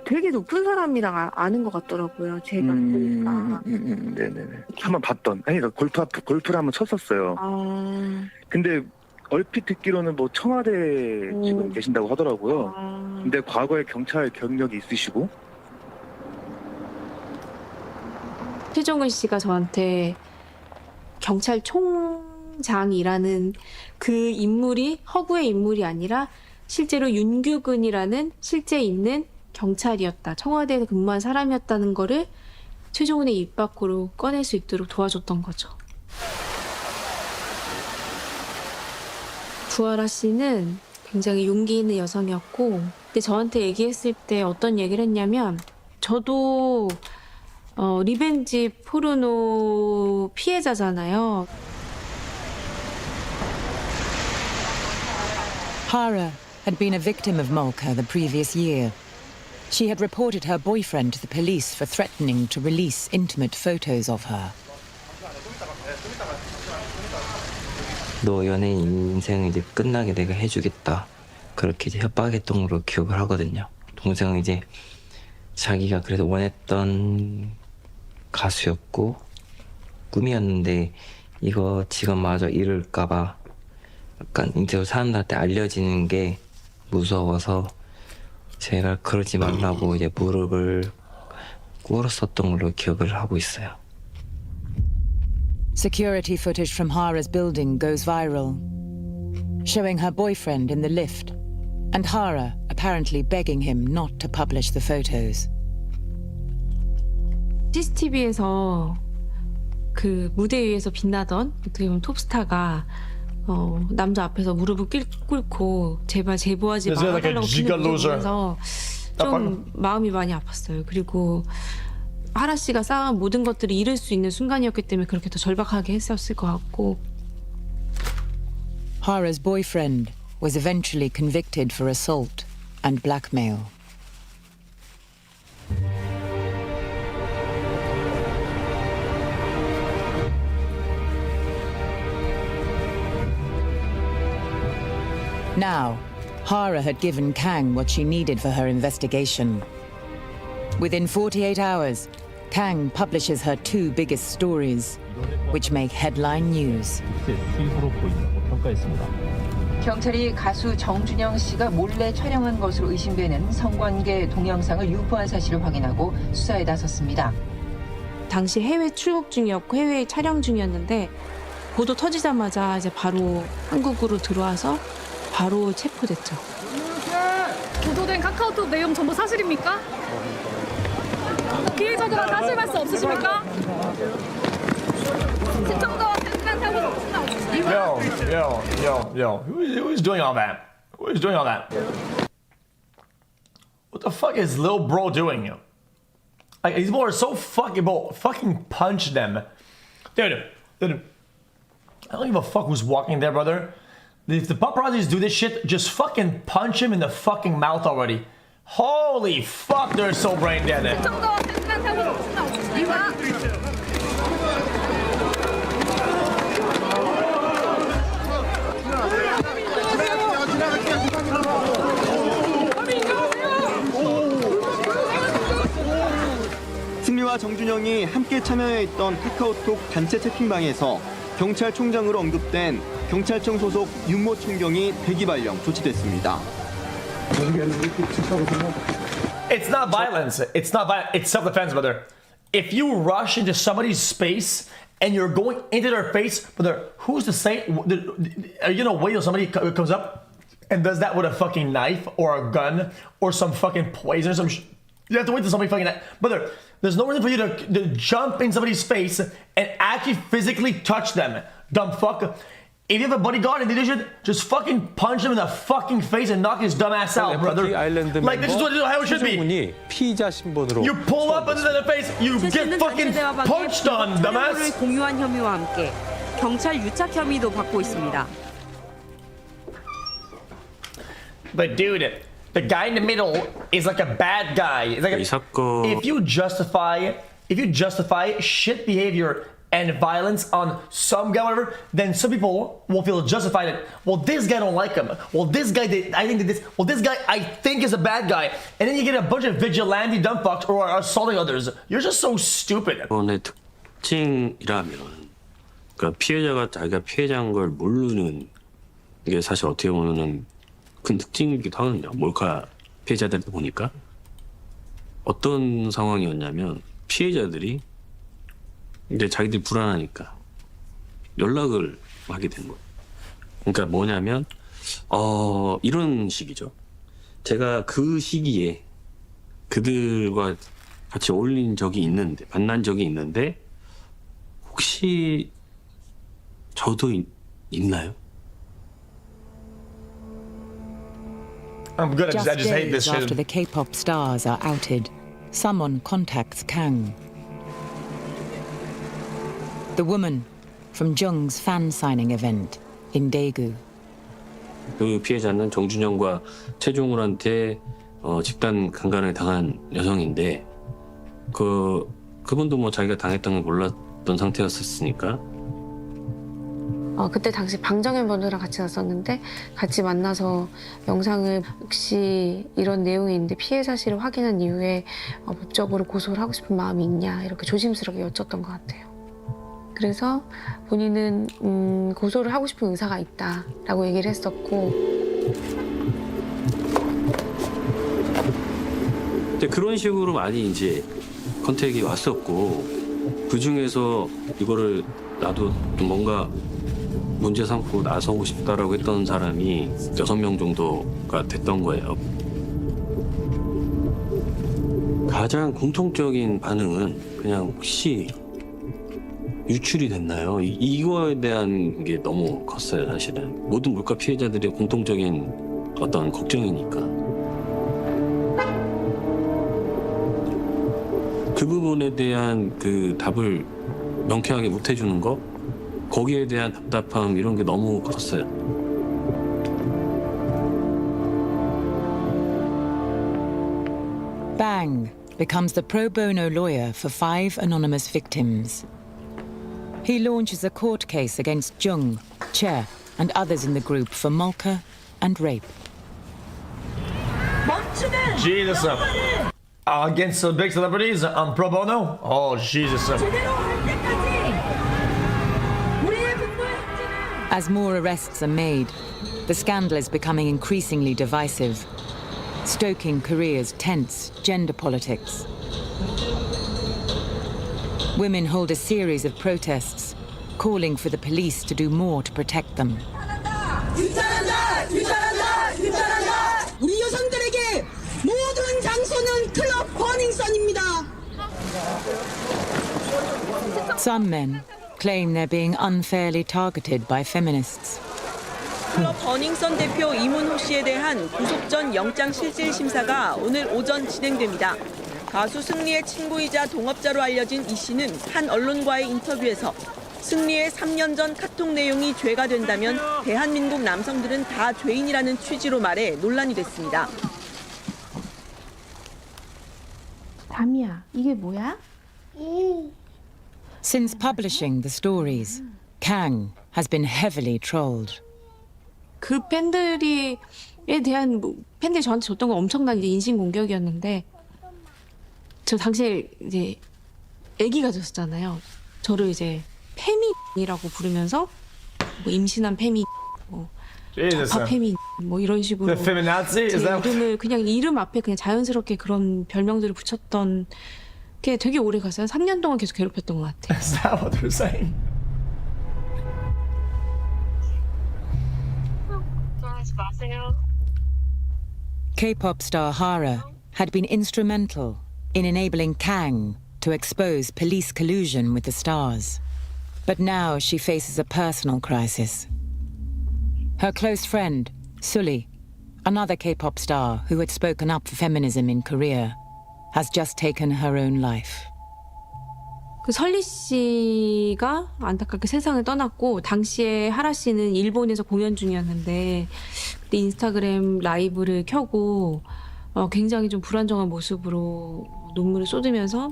되게 높은 사람이랑 아는 것 같더라고요. 제가 보니까. 네네네. 한번 봤던. 아니, 골프를 한번 쳤었어요. 근데 얼핏 듣기로는 뭐 청와대 지금 계신다고 하더라고요. 근데 과거에 경찰 경력이 있으시고. 최종훈 씨가 저한테 경찰 총장이라는 그 인물이 허구의 인물이 아니라 실제로 윤규근이라는 실제 있는 경찰이었다. 청와대에서 근무한 사람이었다는 거를 최종훈의 입 밖으로 꺼낼 수 있도록 도와줬던 거죠. 구하라 씨는 굉장히 용기 있는 여성이었고 근데 저한테 얘기했을 때 어떤 얘기를 했냐면 저도 리벤지 포르노 피해자잖아요. Hara had been a victim of Molka the previous year. She had reported her boyfriend to the police for threatening to release intimate photos of her. 너 연예인 인생 이제 끝나게 내가 해주겠다. 그렇게 이제 협박했던 걸로 기억을 하거든요. 동생은 이제 자기가 그래도 원했던 가수였고 꿈이었는데 이거 지금마저 이룰까봐 약간 인터뷰 사람들한테 알려지는 게 무서워서 제가 그러지 말라고 이제 무릎을 꿇었었던 걸로 기억을 하고 있어요. Security footage from Hara's building goes viral, showing her boyfriend in the lift and Hara apparently begging him not to publish the photos. CCTV에서 그 무대 위에서 빛나던 어떻게 보면 톱스타가 남자 앞에서 무릎을 꿇고 제발 제보하지 Is it like a 말아달라고 giga loser? 비는면서 좀 마음이 많이 아팠어요. 그리고 하라 씨가 쌓은 모든 것들을 잃을 수 있는 순간이었기 때문에 그렇게 더 절박하게 했었을 것 같고. Hara's boyfriend was eventually convicted for assault and blackmail. Now, Hara had given Kang what she needed for her investigation. Within 48 hours, Kang publishes her 2 biggest stories, which make headline news. 경찰이 가수 정준영 씨가 몰래 촬영한 것으로 의심되는 성관계 동영상을 유포한 사실을 확인하고 수사에 나섰습니다. 당시 해외 출국 중이었고 해외 촬영 중이었는데 보도 터지자마자 이제 바로 한국으로 들어와서 바로 체포됐죠. 보도된 카카오톡 내용 전부 사실입니까? 피해자들과 사실 말씀 없으십니까? 시청자와 팬들한테 하고 싶은 말 없으십니까? Yo. Who's doing all that? Who's doing all that? What the fuck is Lil Bro doing? Like, these boys are so fucking bro. Fucking punch them. Dude. I don't give a fuck who's walking there, brother. If the paparazzis do this shit, just fucking punch him in the fucking mouth already. Holy fuck, they're so brain dead. 시청자와 팬들한테 하고 싶은 말 없으십니까? 승리와 정준영이 함께 참여해 있던 카카오톡 단체 채팅방에서 경찰총장으로 언급된 경찰청 소속 윤모 총경이 대기 발령 조치됐습니다. It's not violence. It's not violence. It's self-defense, brother. If you rush into somebody's space and you're going into their face, brother, who's to say? Are you gonna wait till somebody comes up and does that with a fucking knife or a gun or some fucking poison or some? You have to wait till somebody fucking. Brother, there's no reason for you to jump in somebody's face and actually physically touch them. Dumb fuck. If you have a bodyguard and they do shit, just fucking punch him in the fucking face and knock his dumb ass out, brother. Like, this is how it should be. 피의자 신분으로 You pull up into the face, you get fucking punched on, dumbass. 공유한 혐의와 함께 경찰 유착 혐의도 받고 있습니다. But dude, the guy in the middle is like a bad guy. It's like 이 사건 if you justify shit behavior and violence on some guy, whatever, then some people will feel justified that, well, this guy don't like him. Well, this guy did, I think did this. Well, this guy I think is a bad guy. And then you get a bunch of vigilante dumb fucks who are assaulting others. You're just so stupid. 사건의 특징이라면, 그러니까 피해자가 자기가 피해자인 걸 모르는 게 사실 어떻게 보면은 큰 특징이기도 하거든요. 몰카 피해자들도 보니까 어떤 상황이었냐면 피해자들이 이제 자기들이 불안하니까 연락을 하게 된 거예요. 그러니까 뭐냐면 이런 식이죠. 제가 그 시기에 그들과 같이 어울린 적이 있는데 만난 적이 있는데 혹시 저도 있나요? I'm good. I just hate this days after shit. the K-pop stars are outed, someone contacts Kang. The woman from Jung's fan signing event in Daegu. 그 피해자는 정준영과 최종훈한테 집단 강간을 당한 여성인데 그분도 뭐 자기가 당했던 걸 몰랐던 상태였었으니까. 그때 당시 방정현 변호사랑 같이 갔었는데 같이 만나서 영상을 혹시 이런 내용이 있는데 피해 사실을 확인한 이후에 법적으로 고소를 하고 싶은 마음이 있냐 이렇게 조심스럽게 여쭸던 것 같아요. 그래서 본인은 고소를 하고 싶은 의사가 있다라고 얘기를 했었고 근데 그런 식으로 많이 이제 컨택이 왔었고 그 중에서 이거를 나도 좀 뭔가 문제 삼고 나서고 싶다라고 했던 사람이 6명 정도가 됐던 거예요. 가장 공통적인 반응은 그냥 혹시 유출이 됐나요? 이거에 대한 게 너무 컸어요, 사실은. 모든 물가 피해자들의 공통적인 어떤 걱정이니까. 그 부분에 대한 그 답을 명쾌하게 못 해주는 거, 거기에 대한 답답함 이런 게 너무 컸어요. Bang becomes the pro bono lawyer for 5 anonymous victims. He launches a court case against Jung, Che, and others in the group for mulca and rape. Jesus. Against the big celebrities on pro bono? Oh, Jesus. As more arrests are made, the scandal is becoming increasingly divisive, stoking Korea's tense gender politics. Women hold a series of protests, calling for the police to do more to protect them. 유찰한다! 유찰한다! 유찰한다! 우리 여성들에게 모든 장소는 클럽 버닝썬입니다. Some men claim they're being unfairly targeted by feminists. 클럽 버닝썬 대표 이문호 씨에 대한 구속 전 영장 실질 심사가 오늘 오전 진행됩니다. 가수 승리의 친구이자 동업자로 알려진 이 씨는 한 언론과의 인터뷰에서 승리의 3년 전 카톡 내용이 죄가 된다면 대한민국 남성들은 다 죄인이라는 취지로 말해 논란이 됐습니다. 담이야, 이게 뭐야? Since publishing the stories, Kang has been heavily trolled. 그 팬들에 대한 팬들이 저한테 줬던 건 엄청난 이제 인신 공격이었는데 저 당시에 이제 아기가 됐었잖아요. 저를 이제 페미라고 부르면서 뭐 임신한 페미, 뭐 좌파 페미, 뭐 이런 식으로 제 이름을 그냥 이름 앞에 그냥 자연스럽게 그런 별명들을 붙였던 게 되게 오래 갔어요. 3년 동안 계속 괴롭혔던 것 같아요. Is that what they're saying? K-pop star Hara had been instrumental in enabling Kang to expose police collusion with the stars. But now she faces a personal crisis. Her close friend, Sully, another K-pop star who had spoken up for feminism in Korea, has just taken her own life. 그 설리 씨가 안타깝게 세상을 떠났고 당시에 하라 씨는 일본에서 공연 중이었는데 그때 인스타그램 라이브를 켜고 굉장히 좀 불안정한 모습으로 눈물을 쏟으면서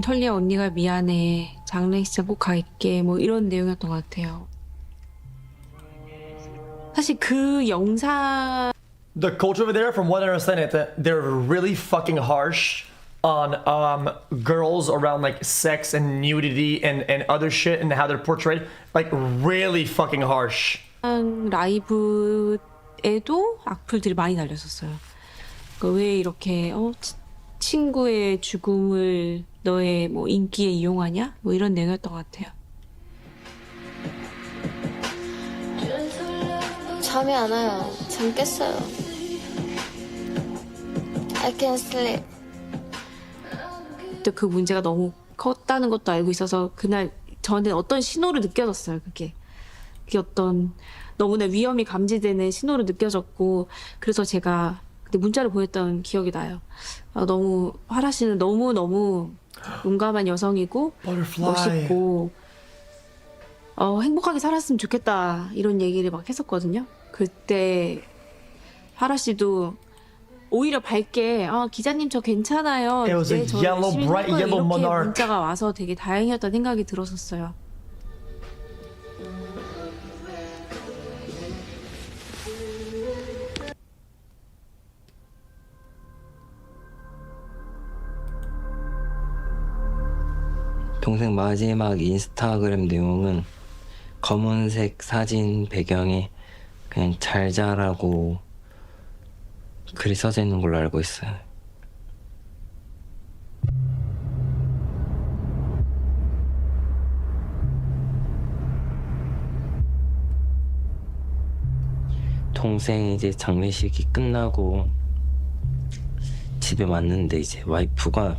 설리야 언니가 미안해 장례식장 꼭 갈게 뭐 이런 내용이었던 것 같아요. 사실 그 영상 The culture over there, from what I understand it, they're really fucking harsh on girls around like sex and nudity and other shit and how they're portrayed. Like really fucking harsh. 라이브에도 악플들이 많이 달렸었어요. 그러니까 왜 이렇게 친구의 죽음을 너의 뭐 인기에 이용하냐? 뭐 이런 내용이었던 것 같아요. 잠이 안 와요. 잠 깼어요. I can't sleep. 또 그 문제가 너무 컸다는 것도 알고 있어서 그날 저한테 어떤 신호로 느껴졌어요. 그게 어떤 너무나 위험이 감지되는 신호로 느껴졌고 그래서 제가 그때 문자를 보냈던 기억이 나요. 너무 하라 씨는 너무 용감한 여성이고 멋있고 행복하게 살았으면 좋겠다 이런 얘기를 막 했었거든요. 그때 하라 씨도 오히려 밝게 기자님 저 괜찮아요. It was a yellow, bright yellow 이렇게 monarch. 문자가 와서 되게 다행이었다는 생각이 들었었어요. 동생 마지막 인스타그램 내용은 검은색 사진 배경에 그냥 잘 자라고 글이 써져 있는 걸로 알고 있어요. 동생 이제 장례식이 끝나고 집에 왔는데 이제 와이프가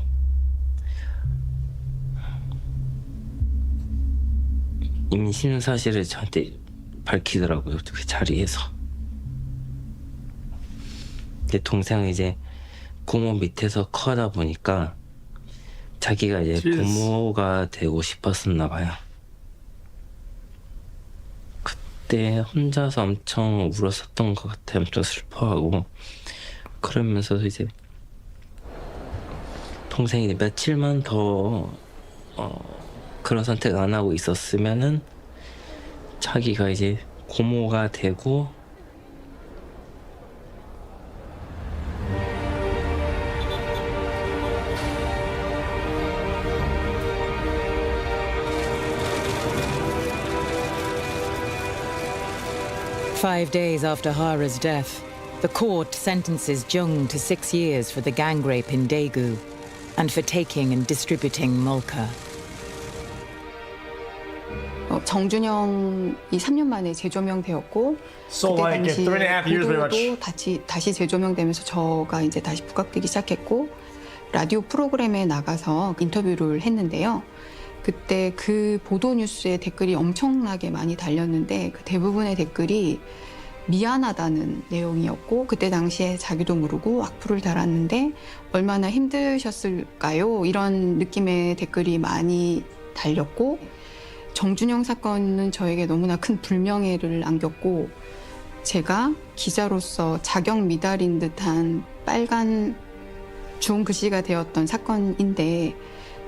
임신 사실을 저한테 밝히더라고요. 그 자리에서. 내 동생은 이제 고모 밑에서 커다 보니까 자기가 이제 부모가 되고 싶었었나 봐요. 그때 혼자서 엄청 울었었던 것 같아요. 엄청 슬퍼하고. 그러면서도 이제 동생이 며칠만 더 그런 선택 안 하고 있었으면은 자기가 이제 고모가 되고 Five days after Hara's death, the court sentences Jung to 6 years for the gang rape in Daegu and for taking and distributing molka. 정준영이 3년 만에 재조명되었고 So 그때 like 당시 3.5 years pretty much. 보도도 다시 재조명되면서 저가 이제 다시 부각되기 시작했고 라디오 프로그램에 나가서 인터뷰를 했는데요. 그때 그 보도 뉴스에 댓글이 엄청나게 많이 달렸는데 그 대부분의 댓글이 미안하다는 내용이었고 그때 당시에 자기도 모르고 악플을 달았는데 얼마나 힘드셨을까요? 이런 느낌의 댓글이 많이 달렸고 정준영 사건은 저에게 너무나 큰 불명예를 안겼고 제가 기자로서 자격 미달인 듯한 빨간 주홍 글씨가 되었던 사건인데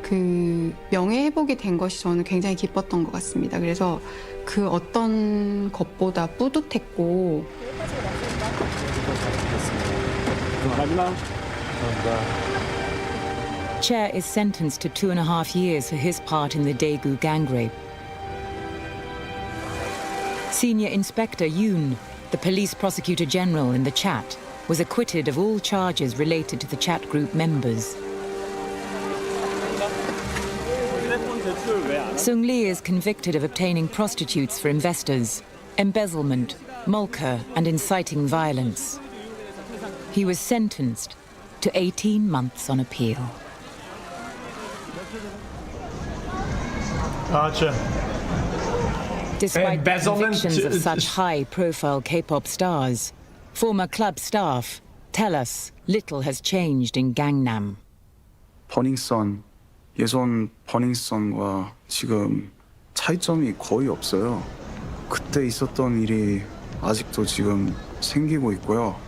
그 명예회복이 된 것이 저는 굉장히 기뻤던 것 같습니다. 그래서 그 어떤 것보다 뿌듯했고 Che is sentenced to 2.5 years for his part in the Daegu gang rape. Senior Inspector Yoon, the police prosecutor general in the Chat, was acquitted of all charges related to the Chat group members. Sung Lee is convicted of obtaining prostitutes for investors, embezzlement, molka, and inciting violence. He was sentenced to 18 months on appeal. Gotcha. Despite the Embezzlement convictions of such high-profile K-pop stars, former club staff tell us little has changed in Gangnam. 버닝썬, 예전 버닝썬과 지금 차이점이 거의 없어요. 그때 있었던 일이 아직도 지금 생기고 있고요.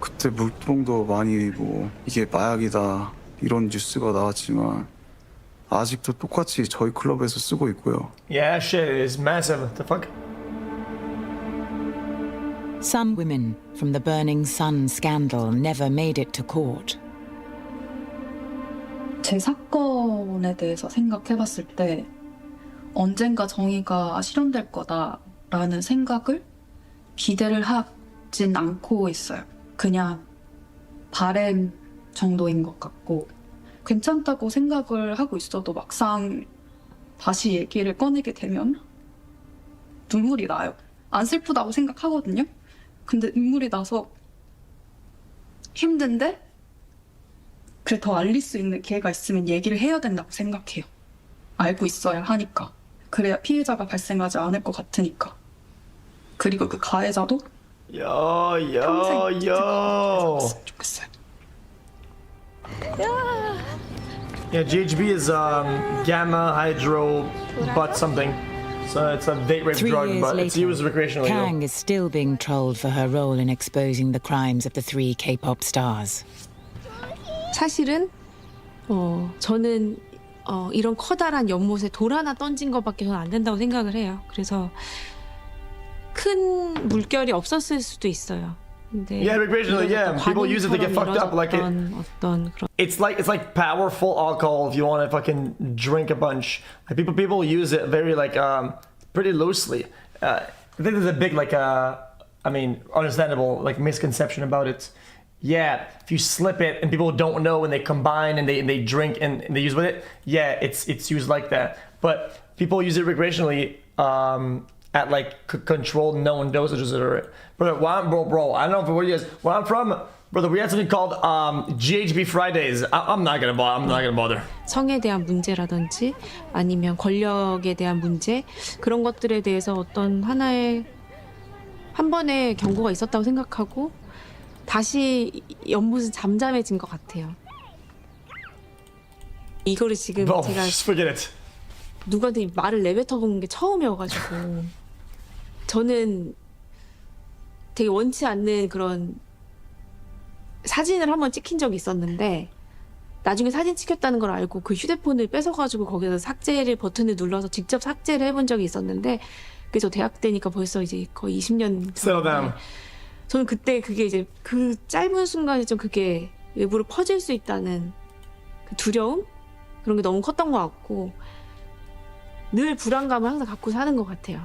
그때 물통도 많이 이게 마약이다 이런 뉴스가 나왔지만 아직도 똑같이 저희 클럽에서 쓰고 있고요. Yeah, shit is massive. What the fuck? Some women from the Burning Sun scandal never made it to court. 제 사건에 대해서 생각해봤을 때 언젠가 정의가 실현될 거다라는 생각을 기대를 하진 않고 있어요. 그냥 바램 정도인 것 같고 괜찮다고 생각을 하고 있어도 막상 다시 얘기를 꺼내게 되면 눈물이 나요. 안 슬프다고 생각하거든요. 근데 눈물이 나서 힘든데 그래 더 알릴 수 있는 기회가 있으면 얘기를 해야 된다고 생각해요. 알고 있어야 하니까. 그래야 피해자가 발생하지 않을 것 같으니까. 그리고 그 가해자도 평생 좋겠어요. Yeah, GHB is gamma hydro but something. So it's a date rape 3 drug, years but it's later, used recreationally. Kang is still being trolled for her role in exposing the crimes of the 3 K-pop stars. 사실은 저는 이런 커다란 연못에 돌 하나 던진 것밖에 저는 안 된다고 생각을 해요. 그래서 큰 물결이 없었을 수도 있어요. 근데 Yeah, recreationally, yeah. People use it to get fucked up. Like 어떤 그런 it's like powerful alcohol if you want to fucking drink a bunch. Like people use it very like pretty loosely. I think there's a big like I mean understandable like misconception about it. Yeah, if you slip it and people don't know and they combine and they drink and they use with it, yeah, it's used like that. But people use it recreationally at like controlled known dosages that are. Bro, I don't know where you guys. Where I'm from, brother, we had something called GHB Fridays. I'm not gonna bother. 성에 대한 문제라든지 아니면 권력에 대한 문제 그런 것들에 대해서 어떤 하나의 한 번의 경고가 있었다고 생각하고 다시 연못은 잠잠해진 것 같아요. 이거를 지금 Bro, 제가 just forget it. 누구한테 말을 내뱉어 본 게 처음이어가지고 저는 되게 원치 않는 그런 사진을 한번 찍힌 적이 있었는데 나중에 사진 찍혔다는 걸 알고 그 휴대폰을 뺏어가지고 거기서 삭제를 버튼을 눌러서 직접 삭제를 해본 적이 있었는데 그게 저 대학 때니까 벌써 이제 거의 20년 Settle down. 저는 그때 그게 이제 그 짧은 순간에 좀 그게 외부로 퍼질 수 있다는 그 두려움? 그런 게 너무 컸던 것 같고 늘 불안감을 항상 갖고 사는 것 같아요.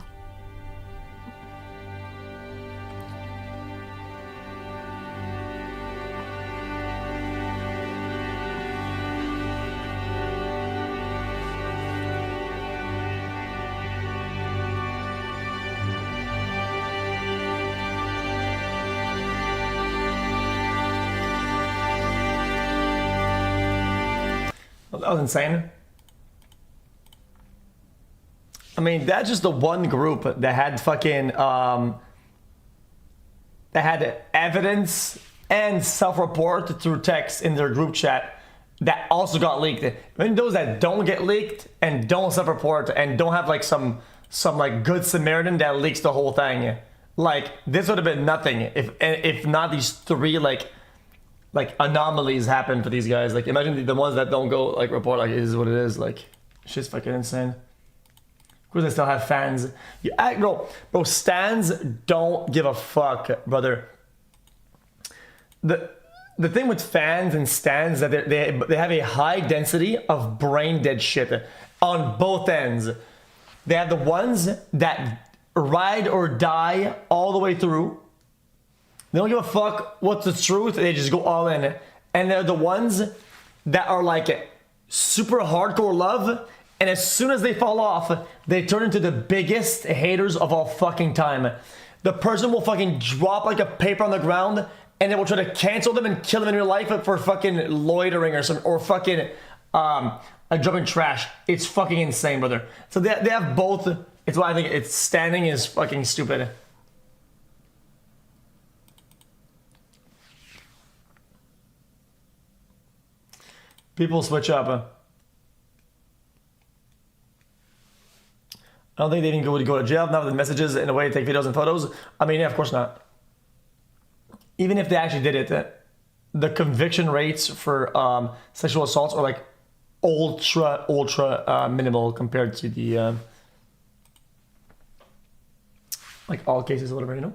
That was insane. I mean, that's just the one group that had fucking that had evidence and self-report through text in their group chat that also got leaked. I mean, those that don't get leaked and don't self-report and don't have like some like good Samaritan that leaks the whole thing. Like this would have been nothing if not these three like anomalies happen for these guys. Like imagine the ones that don't go like report like it is what it is. Like shit's fucking insane. Of course they still have fans. You act bro, stans don't give a fuck, brother. The thing with fans and stans that they have a high density of brain dead shit on both ends. They have the ones that ride or die all the way through. They don't give a fuck what's the truth. They just go all in. And they're the ones that are like super hardcore love. And as soon as they fall off, they turn into the biggest haters of all fucking time. The person will fucking drop like a paper on the ground and they will try to cancel them and kill them in real life for fucking loitering or fucking jumping trash. It's fucking insane, brother. So they have both. It's why I think it's standing is fucking stupid. People switch up. I don't think they even would go to jail now with the messages in a way to take videos and photos. I mean, yeah, of course not. Even if they actually did it, the conviction rates for sexual assaults are like ultra minimal compared to the like all cases or whatever, you know?